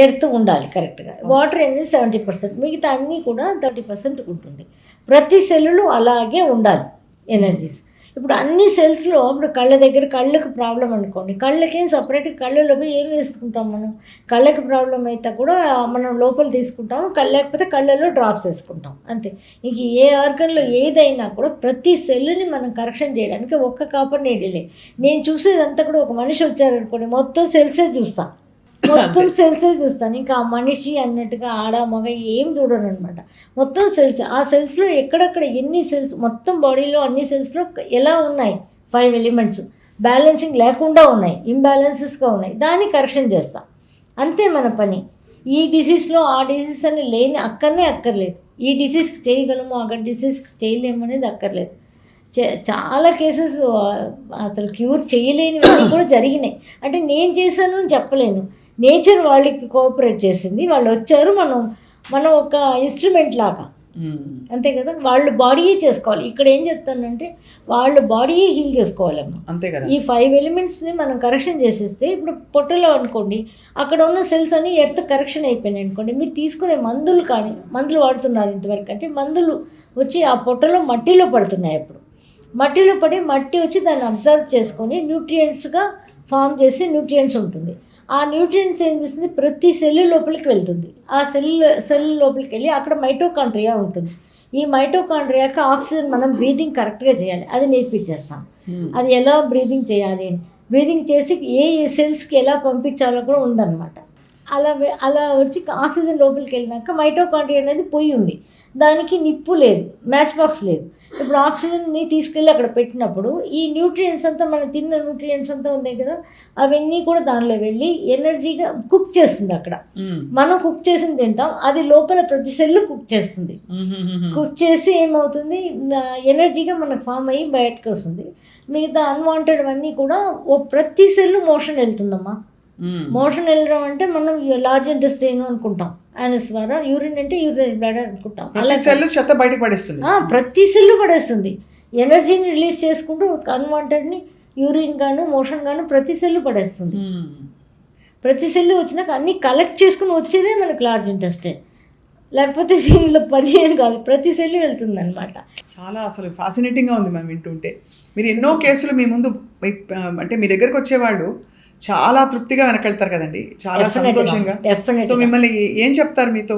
earth ఉండాలి కరెక్ట్గా. వాటర్ అనేది 70%, మిగతా అన్నీ కూడా 30% ఉంటుంది. ప్రతి సెల్లులు అలాగే ఉండాలి ఎనర్జీస్. ఇప్పుడు అన్ని సెల్స్లో ఇప్పుడు కళ్ళ దగ్గర కళ్ళకి ప్రాబ్లం అనుకోండి, కళ్ళకేం సపరేట్గా కళ్ళలో పోయి ఏం వేసుకుంటాం మనం, కళ్ళకి ప్రాబ్లం అయితే కూడా మనం లోపల తీసుకుంటాము, లేకపోతే కళ్ళలో డ్రాప్స్ వేసుకుంటాం అంతే. ఇంక ఏ ఆర్గన్లో ఏదైనా కూడా ప్రతి సెల్లుని మనం కరెక్షన్ చేయడానికి ఒక్క కాపర్ నీడిలే. నేను చూసేదంతా కూడా ఒక మనిషి వచ్చారనుకోండి మొత్తం సెల్సే చూస్తాను, మొత్తం సెల్సే చూస్తాను. ఇంకా ఆ మనిషి అన్నట్టుగా ఆడ మగ ఏం చూడను అనమాట, మొత్తం సెల్స్. ఆ సెల్స్లో ఎక్కడెక్కడ ఎన్ని సెల్స్ మొత్తం బాడీలో అన్ని సెల్స్లో ఎలా ఉన్నాయి 5 ఎలిమెంట్స్ బ్యాలెన్సింగ్ లేకుండా ఉన్నాయి, ఇంబ్యాలెన్సెస్గా ఉన్నాయి, దాన్ని కరెక్షన్ చేస్తాం అంతే మన పని. ఈ డిసీజ్లో ఆ డిసీజ్ అని లేని అక్కర్లేదు. ఈ డిసీజ్కి చేయగలము, అక్కడ డిసీజ్కి చేయలేము అనేది అక్కర్లేదు. చాలా కేసెస్ అసలు క్యూర్ చేయలేనివన్నీ కూడా జరిగినాయి. అంటే నేను చేశాను అని చెప్పలేను, నేచర్ వాళ్ళకి కోఆపరేట్ చేసింది, వాళ్ళు వచ్చారు, మనం ఒక ఇన్స్ట్రుమెంట్ లాగా అంతే కదా. వాళ్ళు బాడీయే చేసుకోవాలి. ఇక్కడ ఏం చెప్తానంటే వాళ్ళు బాడీయే హీల్ చేసుకోవాలమ్మా, అంతే కదా. ఈ 5 ఎలిమెంట్స్ని మనం కరెక్షన్ చేసేస్తే ఇప్పుడు పొట్టలో అనుకోండి అక్కడ ఉన్న సెల్స్ అని ఎర్త్ కరెక్షన్ అయిపోయినాయి అనుకోండి, మీరు తీసుకునే మందులు వాడుతున్నారు ఇంతవరకు అంటే మందులు వచ్చి ఆ పొట్టలో మట్టిలో పడుతున్నాయి. అప్పుడు మట్టిలో పడి మట్టి వచ్చి దాన్ని అబ్జర్వ్ చేసుకొని న్యూట్రియంట్స్గా ఫామ్ చేసి న్యూట్రియంట్స్ ఉంటుంది. ఆ న్యూట్రియంట్స్ ఏం చేస్తుంది, ప్రతి సెల్ లోపలికి వెళ్తుంది. ఆ సెల్ లోపలికి వెళ్ళి అక్కడ మైటోకాండ్రియా ఉంటుంది. ఈ మైటోకాండ్రియాకి ఆక్సిజన్ మనం బ్రీదింగ్ కరెక్ట్గా చేయాలి, అది నేర్పించేస్తాం. అది ఎలా బ్రీదింగ్ చేయాలి అని, బ్రీదింగ్ చేసి ఏ సెల్స్కి ఎలా పంపించాలో కూడా ఉందన్నమాట. అలా వచ్చి ఆక్సిజన్ లోపలికి వెళ్ళినాక మైటోకాండ్రియా అనేది పొయ్యి ఉంది, దానికి నిప్పు లేదు, మ్యాచ్ బాక్స్ లేదు. ఇప్పుడు ఆక్సిజన్ని తీసుకెళ్ళి అక్కడ పెట్టినప్పుడు ఈ న్యూట్రియంట్స్ అంతా మనం తిన్న న్యూట్రియంట్స్ అంతా ఉన్నాయి కదా, అవన్నీ కూడా దానిలో వెళ్ళి ఎనర్జీగా కుక్ చేస్తుంది. అక్కడ మనం కుక్ చేసింది తింటాం, అది లోపల ప్రతి సెల్లు కుక్ చేస్తుంది. కుక్ చేసి ఏమవుతుంది, ఎనర్జీగా మనకు ఫామ్ అయ్యి బయటకు వస్తుంది. మిగతా అన్వాంటెడ్ అన్నీ కూడా ప్రతి సెల్లు మోషన్ వెళ్తుందమ్మా. మోషన్ వెళ్ళడం అంటే మనం లార్జ్ ఇంటెస్టైన్ అనుకుంటాం, యానస్ ద్వారా. యూరిన్ అంటే యూరినరీ బ్లాడర్ అనుకుంటాం. అలా సెల్లు చెత్త బయట పడేస్తుంది, ప్రతి సెల్లు పడేస్తుంది. ఎనర్జీని రిలీజ్ చేసుకుంటూ అన్వాంటెడ్ని యూరిన్ గాను మోషన్ గాను ప్రతి సెల్లు పడేస్తుంది. ప్రతి సెల్లు వచ్చినాక అన్నీ కలెక్ట్ చేసుకుని వచ్చేదే మనకు లార్జ్ ఇంటెస్టైన్, లేకపోతే దీనిలో పదిహేను కాదు ప్రతి సెల్లు వెళ్తుంది అనమాట. చాలా అసలు ఫ్యాసినేటింగ్గా ఉంది మ్యామ్ వింటుంటే. మీరు ఎన్నో కేసులు మీ ముందు అంటే మీ దగ్గరకు వచ్చేవాళ్ళు చాలా తృప్తిగా వెనకెళ్తారు కదండి, చాలా సంతోషంగా. సో మిమ్మల్ని ఏం చెప్తారు మీతో,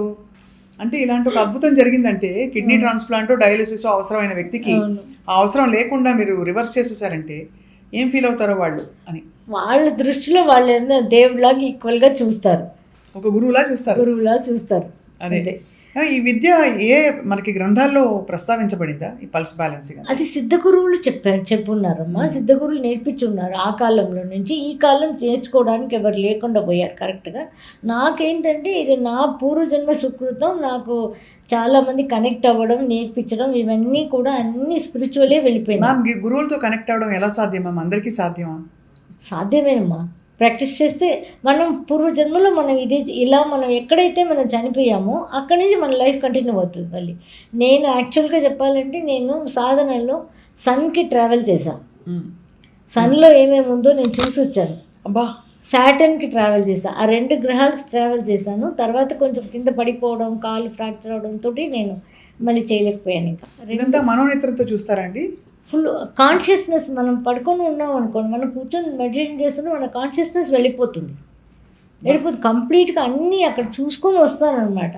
అంటే ఇలాంటి ఒక అద్భుతం జరిగిందంటే కిడ్నీ ట్రాన్స్ప్లాంట్, డయాలిసిస్ అవసరమైన వ్యక్తికి ఆ అవసరం లేకుండా మీరు రివర్స్ చేసేసారంటే ఏం ఫీల్ అవుతారో వాళ్ళు అని. వాళ్ళ దృష్టిలో వాళ్ళు దేవుడిలాగా ఈక్వల్గా చూస్తారు, ఒక గురువులా చూస్తారు. అదే ఈ విద్య మనకి గ్రంథాల్లో ప్రస్తావించబడిందా ఈ పల్స్ బ్యాలెన్సింగ్? అది సిద్ధ గురువులు చెప్పున్నారమ్మా, సిద్ధ గురువులు నేర్పించున్నారు. ఆ కాలంలో నుంచి ఈ కాలం నేర్చుకోవడానికి ఎవరు లేకుండా పోయారు కరెక్ట్గా. నాకేంటంటే ఇది నా పూర్వజన్మ సుకృతం, నాకు చాలామంది కనెక్ట్ అవ్వడం, నేర్పించడం, ఇవన్నీ కూడా అన్ని స్పిరిచువలే వెళ్ళిపోయింది. గురువులతో కనెక్ట్ అవ్వడం ఎలా సాధ్యమా? అందరికీ సాధ్యమా? సాధ్యమేనమ్మా. ప్రాక్టీస్ చేస్తే మనం పూర్వజన్మలో మనం ఇలా మనం ఎక్కడైతే మనం చనిపోయామో అక్కడి నుంచి మన లైఫ్ కంటిన్యూ అవుతుంది మళ్ళీ. నేను యాక్చువల్గా చెప్పాలంటే నేను సాధనలో సన్కి ట్రావెల్ చేశాను, సన్లో ఏమేమి ఉందో నేను చూసి వచ్చాను. అబ్బా, సాటర్న్కి ట్రావెల్ చేశాను, ఆ 2 గ్రహాలకు ట్రావెల్ చేశాను. తర్వాత కొంచెం కింద పడిపోవడం, కాలు ఫ్రాక్చర్ అవడంతో నేను మళ్ళీ చేయలేకపోయాను. ఇంకా మనోనేత్రంతో చూస్తారా అండి? ఫుల్ కాన్షియస్నెస్, మనం పడుకొని ఉన్నాం అనుకోండి, మనం కూర్చొని మెడిటేషన్ చేస్తుంటే మన కాన్షియస్నెస్ వెళ్ళిపోతుంది కంప్లీట్గా. అన్నీ అక్కడ చూసుకొని వస్తానన్నమాట.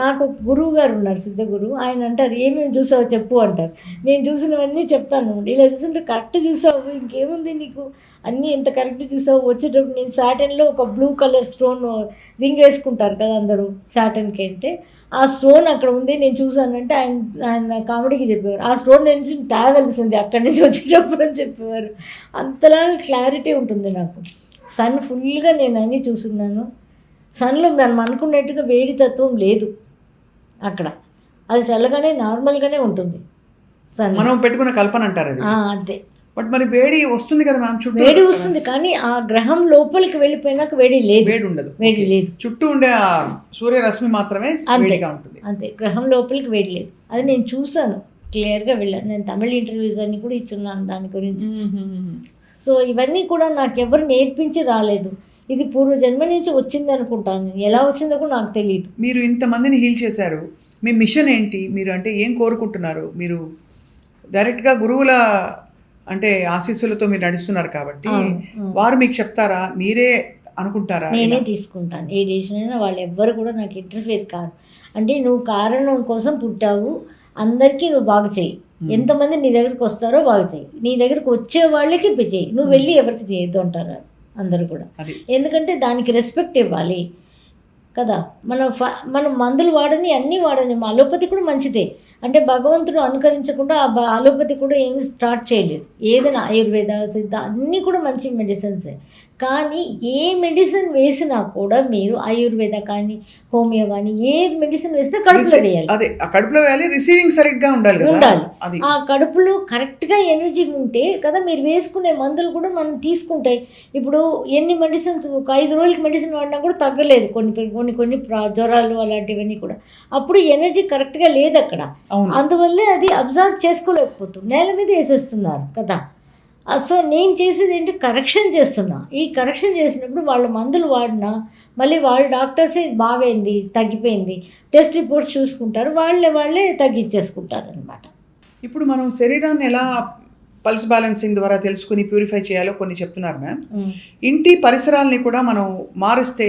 నాకు గురువు గారు ఉన్నారు, సిద్ధ గురువు. ఆయన అంటారు, ఏమేమి చూసావు చెప్పు అంటారు. నేను చూసినవన్నీ చెప్తాను. ఇలా చూస్తుంటే కరెక్ట్ చూసావు, ఇంకేముంది నీకు, అన్నీ ఎంత కరెక్ట్ చూసావు. వచ్చేటప్పుడు నేను సాటన్లో ఒక బ్లూ కలర్ స్టోన్ రింగ్ వేసుకుంటారు కదా అందరూ సాటన్కి, అంటే ఆ స్టోన్ అక్కడ ఉంది నేను చూసానంటే ఆయన కామెడీకి చెప్పేవారు, ఆ స్టోన్ నుంచి తేవలసింది అక్కడి నుంచి వచ్చేటప్పుడు అని చెప్పేవారు. అంతలా క్లారిటీ ఉంటుంది నాకు. సన్ ఫుల్గా నేను అన్నీ చూస్తున్నాను. సన్లో మనం అనుకున్నట్టుగా వేడి తత్వం లేదు అక్కడ, అది చల్లగానే నార్మల్గానే ఉంటుంది సన్. మనం పెట్టుకున్న కల్పన అంటారు అది. అంతే. బట్ మరి వేడి వస్తుంది కదా మ్యామ్, చుట్టూ వేడి వస్తుంది కానీ ఆ గ్రహం లోపలికి వెళ్ళిపోయినాక వేడి లేదు, వేడి ఉండదు, వేడి లేదు. చుట్టూ ఉండే ఆ సూర్యరశ్మి మాత్రమే వేడిగా ఉంటుంది. అంతే, గ్రహం లోపలికి వేడి లేదు. అది నేను చూసాను, క్లియర్గా వెళ్ళాను. నేను తమిళ ఇంటర్వ్యూస్ అన్ని కూడా ఇచ్చున్నాను దాని గురించి. సో ఇవన్నీ కూడా నాకు ఎవరు నేర్పించి రాలేదు, ఇది పూర్వజన్మ నుంచి వచ్చింది అనుకుంటాను. ఎలా వచ్చిందో కూడా నాకు తెలియదు. మీరు ఇంతమందిని హీల్ చేశారు, మీ మిషన్ ఏంటి? మీరు అంటే ఏం కోరుకుంటున్నారు? మీరు డైరెక్ట్గా గురువుల అంటే ఆశీస్సులతో మీరు నడుస్తున్నారు కాబట్టి వారు మీకు చెప్తారా, మీరే అనుకుంటారా? నేనే తీసుకుంటాను ఏ డెసిషన్ అయినా. వాళ్ళు ఎవ్వరు కూడా నాకు ఇంటర్ఫియర్ కాదు. అంటే నువ్వు కారణం కోసం పుట్టావు, అందరికీ నువ్వు బాగు చేయి. ఎంతమంది నీ దగ్గరికి వస్తారో బాగు చేయి, నీ దగ్గరికి వచ్చే వాళ్ళకి చేయి, నువ్వు వెళ్ళి ఎవరికి చేయొద్దు అంటారు అందరూ కూడా. ఎందుకంటే దానికి రెస్పెక్ట్ ఇవ్వాలి కదా. మనం మందులు వాడని అన్నీ వాడని, అలోపతి కూడా మంచిదే. అంటే భగవంతుడు అనుకరించకుండా అలోపతి కూడా ఏమి స్టార్ట్ చేయలేదు. ఏదైనా ఆయుర్వేద, సిద్ధ అన్నీ కూడా మంచి మెడిసిన్సే. కానీ ఏ మెడిసిన్ వేసినా కూడా మీరు ఆయుర్వేద కానీ హోమియో కానీ ఏ మెడిసిన్ వేసినా కడుపులో వేయాలి. అదే కడుపులో వేయాలి, రిసీవింగ్ సరిగ్గా ఉండాలి. ఆ కడుపులో కరెక్ట్గా ఎనర్జీ ఉంటే కదా మీరు వేసుకునే మందులు కూడా మనం తీసుకుంటాయి. ఇప్పుడు ఎన్ని మెడిసిన్స్, ఒక 5 రోజులకి మెడిసిన్ వాడినా కూడా తగ్గలేదు కొన్ని జ్వరాలు అలాంటివన్నీ కూడా. అప్పుడు ఎనర్జీ కరెక్ట్గా లేదు అక్కడ, అందువల్లే అది అబ్జర్వ్ చేసుకోలేకపోతుంది, నేల మీద వేసేస్తున్నారు కదా. సో నేను చేసేది ఏంటి, కరెక్షన్ చేస్తున్నా. ఈ కరెక్షన్ చేసినప్పుడు వాళ్ళు మందులు వాడినా మళ్ళీ వాళ్ళు డాక్టర్సే ఇది బాగైంది తగ్గిపోయింది టెస్ట్ రిపోర్ట్స్ చూసుకుంటారు, వాళ్ళే తగ్గించేసుకుంటారు అనమాట. ఇప్పుడు మనం శరీరాన్ని ఎలా పల్స్ బ్యాలెన్సింగ్ ద్వారా తెలుసుకుని ప్యూరిఫై చేయాలో కొన్ని చెప్తున్నారు మ్యామ్. ఇంటి పరిసరాలని కూడా మనం మారిస్తే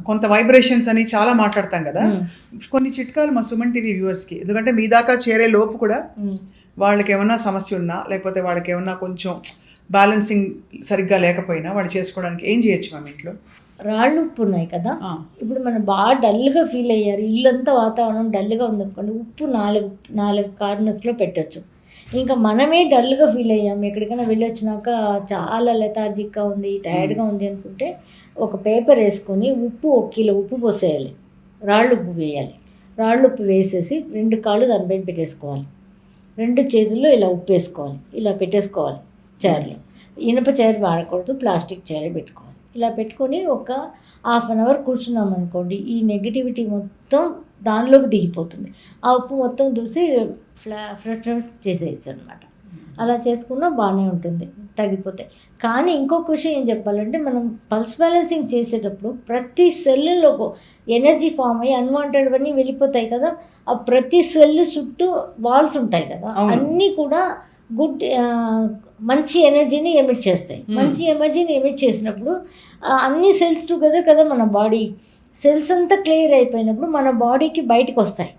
కొంత వైబ్రేషన్స్ అని చాలా మాట్లాడతాం కదా. కొన్ని చిట్కాలు మా సుమన్ టీవీ వ్యూవర్స్కి, ఎందుకంటే మీ దాకా చేరే లోపు కూడా వాళ్ళకి ఏమన్నా సమస్య ఉన్నా లేకపోతే వాళ్ళకి ఏమన్నా కొంచెం బ్యాలెన్సింగ్ సరిగ్గా లేకపోయినా వాళ్ళు చేసుకోవడానికి ఏం చేయొచ్చు మ్యామ్ ఇంట్లో? రాళ్ళు ఉప్పు ఉన్నాయి కదా, ఇప్పుడు మనం బాగా డల్గా ఫీల్ అయ్యారు, ఇల్లంతా వాతావరణం డల్గా ఉందనుకోండి, ఉప్పు 4 కార్నర్స్లో పెట్టచ్చు. ఇంకా మనమే డల్గా ఫీల్ అయ్యాము, ఎక్కడికైనా వెళ్ళొచ్చినాక చాలా లెథార్జిక్గా ఉంది, టైర్డ్గా ఉంది అనుకుంటే ఒక పేపర్ వేసుకొని ఉప్పు 1 కిలో ఉప్పు పోసేయాలి, రాళ్ళు ఉప్పు వేయాలి. రాళ్ళు ఉప్పు వేసేసి 2 కాళ్ళు దాని పైన పెట్టేసుకోవాలి, 2 చేతుల్లో ఇలా ఉప్పు వేసుకోవాలి, ఇలా పెట్టేసుకోవాలి. చైర్లో ఇనుప చైర్ వాడకూడదు, ప్లాస్టిక్ చైర్ పెట్టుకోవాలి. ఇలా పెట్టుకొని ఒక 1/2 అవర్ కూర్చున్నాం అనుకోండి, ఈ నెగిటివిటీ మొత్తం దానిలోకి దిగిపోతుంది. ఆ ఉప్పు మొత్తం దూసి ఫ్లట్ చేసేయచ్చు అనమాట. అలా చేసుకున్నా బాగానే ఉంటుంది, తగ్గిపోతాయి. కానీ ఇంకొక విషయం ఏం చెప్పాలంటే, మనం పల్స్ బ్యాలెన్సింగ్ చేసేటప్పుడు ప్రతి సెల్లో ఎనర్జీ ఫామ్ అయ్యి అన్వాంటెడ్ అన్నీ వెళ్ళిపోతాయి కదా. ఆ ప్రతి సెల్ చుట్టూ వాల్స్ ఉంటాయి కదా, అన్నీ కూడా మంచి ఎనర్జీని ఎమిట్ చేస్తాయి. మంచి ఎనర్జీని ఎమిట్ చేసినప్పుడు అన్ని సెల్స్ టుగెదర్ కదా, మన బాడీ సెల్స్ అంతా క్లియర్ అయిపోయినప్పుడు మన బాడీకి బయటకు వస్తాయి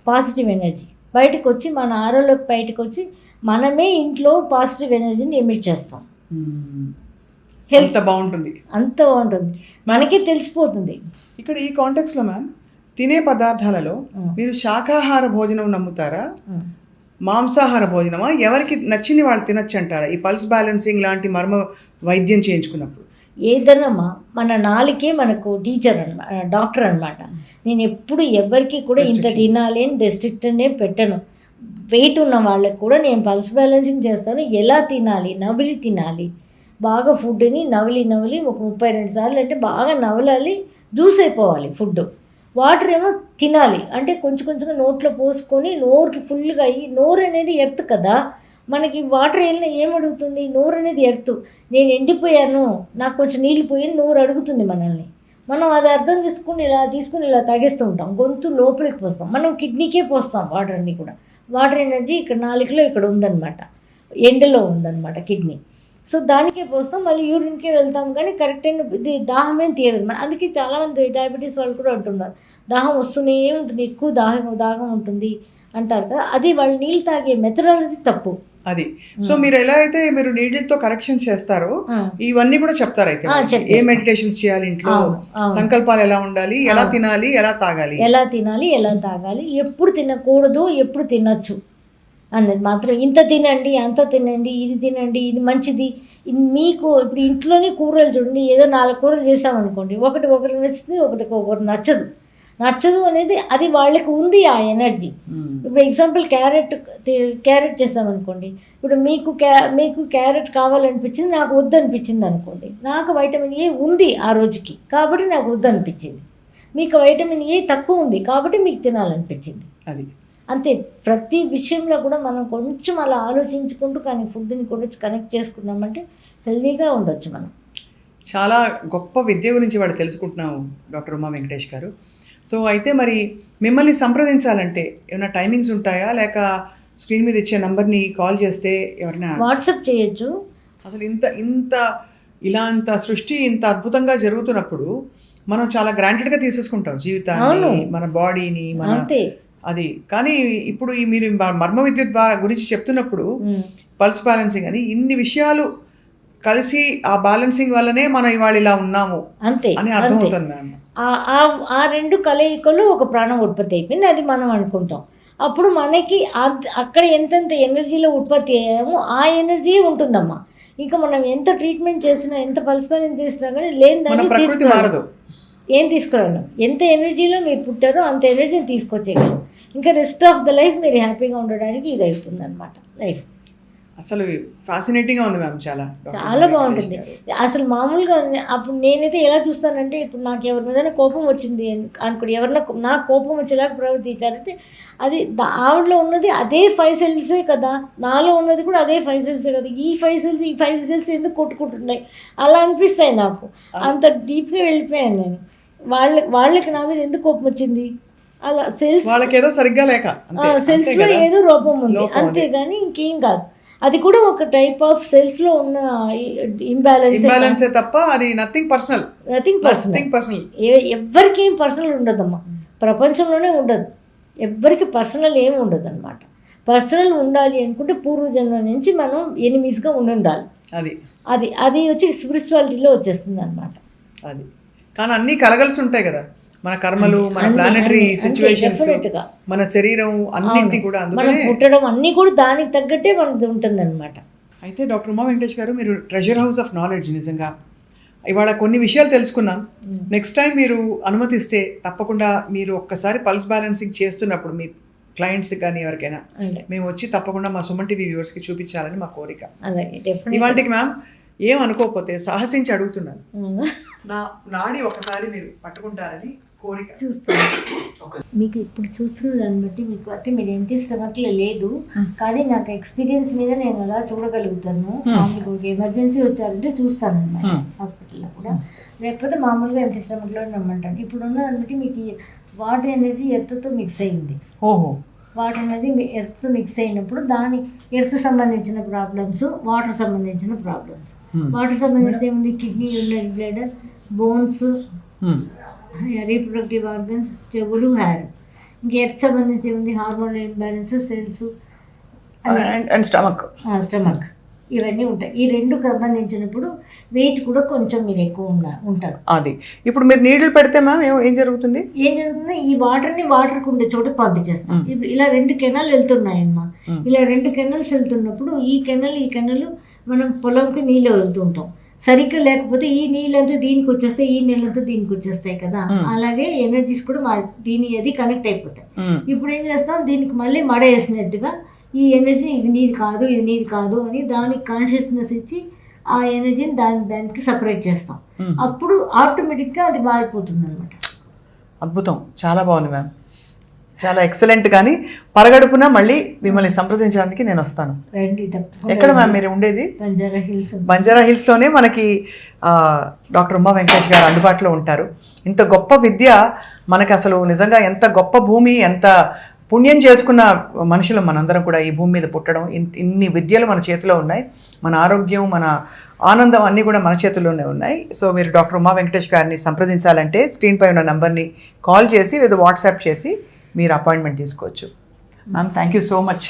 పాజిటివ్ ఎనర్జీ, బయటకు వచ్చి మన ఆరోలోకి బయటకు వచ్చి మనమే ఇంట్లో పాజిటివ్ ఎనర్జీని ఎమిట్ చేస్తాం. హెల్త్ బాగుంటుంది, అంత బాగుంటుంది, మనకే తెలిసిపోతుంది. ఇక్కడ ఈ కాంటెక్స్లో మ్యామ్, తినే పదార్థాలలో మీరు శాకాహార భోజనం నమ్ముతారా, మాంసాహార భోజనమా? ఎవరికి నచ్చింది వాళ్ళు తినచ్చు అంటారా ఈ పల్స్ బ్యాలెన్సింగ్ లాంటి మర్మ వైద్యం చేయించుకున్నప్పుడు? ఏదన్నా మన నాలుకే మనకు టీచర్ అనమాట, డాక్టర్ అనమాట. నేను ఎప్పుడు ఎవరికి కూడా ఇంత తినాలి అని రెస్ట్రిక్టనే పెట్టను. వెయిట్ ఉన్న వాళ్ళకి కూడా నేను పల్స్ బ్యాలెన్సింగ్ చేస్తాను. ఎలా తినాలి, నవిలి తినాలి, బాగా ఫుడ్ని నవిలి ఒక 32 సార్లు అంటే బాగా నవలాలి, జ్యూస్ అయిపోవాలి ఫుడ్. వాటర్ ఏమో తినాలి, అంటే కొంచెంగా నోట్లో పోసుకొని నోరు ఫుల్గా అయ్యి, నోరు అనేది ఎర్త్ కదా మనకి, వాటర్ వెళ్ళినా ఏమడుగుతుంది, నోరు అనేది ఎర్త్. నేను ఎండిపోయాను, నాకు కొంచెం నీళ్ళు పోయి నోరు అడుగుతుంది మనల్ని. మనం అది అర్థం చేసుకుని ఇలా తీసుకుని ఇలా తాగేస్తూ ఉంటాం, గొంతు లోపలికి పోస్తాం, మనం కిడ్నీకే పోస్తాం వాటర్ని కూడా. వాటర్ ఎనర్జీ ఇక్కడ నాలుకలో ఇక్కడ ఉందన్నమాట, ఎండలో ఉందన్నమాట కిడ్నీ. సో దానికే పోస్తాం, మళ్ళీ యూరిన్కే వెళ్తాం, కానీ కరెక్ట్ అయిన ఇది దాహమేం తీరదు మన. అందుకే చాలామంది డయాబెటీస్ వాళ్ళు కూడా అంటున్నారు దాహం వస్తూనే ఉంటుంది, ఎక్కువ దాహం ఉంటుంది అంటారు కదా. అది వాళ్ళు నీళ్ళు తాగే మెథడాలజీ తప్పు. అది సో మీరు ఎలా అయితే మీరు నీళ్ళతో కరెక్షన్ చేస్తారో ఇవన్నీ కూడా చెప్తారు అయితే ఏ మెడిటేషన్స్ చేయాలి, ఇంట్లో సంకల్పాలు ఎలా ఉండాలి, ఎలా తినాలి, ఎలా తాగాలి, ఎప్పుడు తినకూడదు, ఎప్పుడు తినచ్చు అన్నది మాత్రం. ఇంత తినండి, అంత తినండి, ఇది తినండి, ఇది మంచిది. ఇది మీకు ఇప్పుడు ఇంట్లోనే కూరలు చూడండి, ఏదో 4 కూరలు చేసామనుకోండి, ఒకరికి నచ్చుతుంది, ఒకరికి నచ్చదు అనేది అది వాళ్ళకి ఉంది ఆ ఎనర్జీ. ఇప్పుడు ఎగ్జాంపుల్ క్యారెట్ చేసామనుకోండి, ఇప్పుడు మీకు క్యారెట్ కావాలనిపించింది, నాకు వద్దనిపించింది అనుకోండి, నాకు వైటమిన్ ఏ ఉంది ఆ రోజుకి కాబట్టి నాకు వద్దనిపించింది, మీకు వైటమిన్ ఏ తక్కువ ఉంది కాబట్టి మీకు తినాలనిపించింది. అది అంతే. ప్రతి విషయంలో కూడా మనం కొంచెం అలా ఆలోచించుకుంటూ కానీ ఫుడ్ని కూడా కనెక్ట్ చేసుకున్నామంటే హెల్తీగా ఉండొచ్చు మనం. చాలా గొప్ప విద్య గురించి వాళ్ళు తెలుసుకుంటున్నాము డాక్టర్ ఉమా వెంకటేష్ గారు. సో అయితే మరి మిమ్మల్ని సంప్రదించాలంటే ఏమైనా టైమింగ్స్ ఉంటాయా, లేక స్క్రీన్ మీద ఇచ్చే నంబర్ని కాల్ చేస్తే ఎవరైనా వాట్సాప్ చేయొచ్చు? అసలు ఇంత సృష్టి ఇంత అద్భుతంగా జరుగుతున్నప్పుడు మనం చాలా గ్రాంటెడ్గా తీసేసుకుంటాం జీవితాన్ని, మన బాడీని, మన అది. కానీ ఇప్పుడు మీరు మర్మ విద్యుత్ ద్వారా గురించి చెప్తున్నప్పుడు పల్స్ బ్యాలెన్సింగ్ అని ఇన్ని విషయాలు కలిసి ఆ బ్యాలెన్సింగ్ వల్లనే మనం ఇవాళ ఇలా ఉన్నాము అంతే అని అర్థమవుతుంది మ్యామ్. ఆ 2 కలయికలు ఒక ప్రాణం ఉత్పత్తి అయిపోయింది, అది మనం అనుకుంటాం. అప్పుడు మనకి అక్కడ ఎంతెంత ఎనర్జీలో ఉత్పత్తి అయ్యామో ఆ ఎనర్జీ ఉంటుందమ్మా. ఇంకా మనం ఎంత ట్రీట్మెంట్ చేసినా, ఎంత పల్స్ బ్యాలెన్స్ చేసినా కానీ లేని దాన్ని ఏం తీసుకురాగలం. ఎంత ఎనర్జీలో మీరు పుట్టారో అంత ఎనర్జీని తీసుకొచ్చేయగలం. ఇంకా రెస్ట్ ఆఫ్ ద లైఫ్ మీరు హ్యాపీగా ఉండడానికి ఇది అవుతుంది అనమాట లైఫ్. అసలు ఫ్యాసినేటింగ్గా ఉంది మ్యామ్, చాలా బాగుంటుంది. అసలు మామూలుగా అప్పుడు నేనైతే ఎలా చూస్తానంటే, ఇప్పుడు నాకు ఎవరి మీద కోపం వచ్చింది అనుకోండి, నాకు కోపం వచ్చేలాగా ప్రవర్తించారంటే అది ఆవిడలో ఉన్నది అదే 5 సెల్సే కదా, నాలో ఉన్నది కూడా అదే 5 సెల్సే కదా, ఈ 5 సెల్స్ ఎందుకు కొట్టుకుంటున్నాయి అలా అనిపిస్తాయి నాకు. అంత డీప్గా వెళ్ళిపోయాను నేను. వాళ్ళకి నా మీద ఎందుకు కోపం వచ్చింది, అలా వాళ్ళకేదో సరిగ్గా లేక సెల్స్లో ఏదో రూపం ఉంది, అంతేగాని ఇంకేం కాదు. అది కూడా ఒక టైప్ ఆఫ్ సెల్స్లో ఉన్న ఇంబ్యాలెన్స్ తప్ప అది నథింగ్ పర్సనల్. ఎవరికి ఏం పర్సనల్ ఉండదమ్మా, ప్రపంచంలోనే ఉండదు. ఎవరికి పర్సనల్ ఏమి ఉండదు అనమాట. పర్సనల్ ఉండాలి అనుకుంటే పూర్వజన్మ నుంచి మనం ఎనిమీస్గా ఉండాలి. అది వచ్చి స్పిరిచువాలిటీలో వచ్చేస్తుంది అనమాట. అది కానీ అన్నీ కలగలిసి ఉంటాయి కదా, మన కర్మలు, మన ప్లానెటరీ సిచ్యువేషన్స్, మన శరీరం అన్నింటి కూడా మనం పుట్టడం అన్నీ కూడా దానికి తగ్గట్టే మనది ఉంటుందన్నమాట. అయితే డాక్టర్ ఉమా వెంకటేష్ గారు, మీరు ట్రెజర్ హౌస్ ఆఫ్ నాలెడ్జ్. నిజంగా ఇవాళ కొన్ని విషయాలు తెలుసుకున్నాం. నెక్స్ట్ టైం మీరు అనుమతిస్తే తప్పకుండా మీరు ఒక్కసారి పల్స్ బ్యాలెన్సింగ్ చేస్తున్నప్పుడు మీ క్లయింట్స్కి కానీ ఎవరికైనా మేము వచ్చి తప్పకుండా మా సుమన్ టీవీ వ్యూవర్స్కి చూపించాలని మా కోరిక. ఇవాళకి మ్యామ్ ఏం అనుకోకపోతే సాహసించి అడుగుతున్నాను, నా నాడి ఒకసారి మీరు పట్టుకుంటారని కోరిక. చూస్తాను మీకు ఇప్పుడు చూస్తున్న దాన్ని బట్టి మీకు అంటే మీరు ఎంత శ్రమట్లో లేదు, కానీ నాకు ఎక్స్పీరియన్స్ మీద నేను అలా చూడగలుగుతాను. మామూలుగా ఎమర్జెన్సీ వచ్చారంటే చూస్తాను అన్నమాట హాస్పిటల్లో కూడా, లేకపోతే మామూలుగా ఎంటీ శ్రమలో రమ్మంటాను. ఇప్పుడు ఉన్న దాన్ని బట్టి మీకు వాటర్ ఎనర్జీ ఎర్త్తో మిక్స్ అయింది. వాటర్ అనేది ఎర్త్ మిక్స్ అయినప్పుడు దాని ఎర్త్ సంబంధించిన ప్రాబ్లమ్స్, వాటర్ సంబంధించిన ప్రాబ్లమ్స్. వాటర్ సంబంధించిన ఏముంది, kidney, urinary bladder, bones, reproductive organs, చెవులు, హెయిర్. ఇంక ఎర్త్ సంబంధించి ఏముంది, hormone imbalance, cells and stomach. ఇవన్నీ ఉంటాయి. ఈ 2 సంబంధించినప్పుడు వెయిట్ కూడా కొంచెం మీరు ఎక్కువ ఉంటారు. అది ఇప్పుడు మీరు నీళ్ళు పెడితే మ్యామ్ ఏం జరుగుతుంది? ఈ వాటర్ ఉండే చోట పంపించేస్తాం. ఇప్పుడు ఇలా 2 కెనాల్ వెళ్తున్నాయమ్మా. ఇలా 2 కెనాల్స్ వెళ్తున్నప్పుడు ఈ కెనాల్ మనం పొలంకి నీళ్ళు వెళ్తుంటాం. సరిగ్గా లేకపోతే ఈ నీళ్ళంతా దీనికి వచ్చేస్తాయి, ఈ నీళ్ళంతా దీనికి వచ్చేస్తాయి కదా. అలాగే ఎనర్జీస్ కూడా అది కనెక్ట్ అయిపోతాయి. ఇప్పుడు ఏం చేస్తాం, దీనికి మళ్ళీ మడ వేసినట్టుగా ఈ ఎనర్జీ ఇది నీది కాదు అని దానికి కాన్షియస్నెస్ ఇచ్చి ఆ ఎనర్జీని దానికి సపరేట్ చేస్తాం. అప్పుడు ఆటోమేటిక్గా అది మారిపోతుంది అనమాట. అద్భుతం, చాలా బాగుంది మ్యామ్, చాలా ఎక్సలెంట్. కానీ పరగడుపున మళ్ళీ మిమ్మల్ని సంప్రదించడానికి నేను వస్తాను. ఎక్కడ మ్యామ్ మీరు ఉండేది? బంజారా హిల్స్లోనే మనకి డాక్టర్ ఉమా వెంకటేష్ గారు అందుబాటులో ఉంటారు. ఇంత గొప్ప విద్య మనకి అసలు నిజంగా ఎంత గొప్ప భూమి, ఎంత పుణ్యం చేసుకున్న మనుషులు మనందరం కూడా ఈ భూమి మీద పుట్టడం, ఇన్ని విద్యలు మన చేతిలో ఉన్నాయి, మన ఆరోగ్యం, మన ఆనందం అన్నీ కూడా మన చేతుల్లోనే ఉన్నాయి. సో మీరు డాక్టర్ ఉమా వెంకటేష్ గారిని సంప్రదించాలంటే స్క్రీన్పై ఉన్న నంబర్ని కాల్ చేసి లేదా వాట్సాప్ చేసి మీరు అపాయింట్మెంట్ తీసుకోవచ్చు. Ma'am, thank you so much.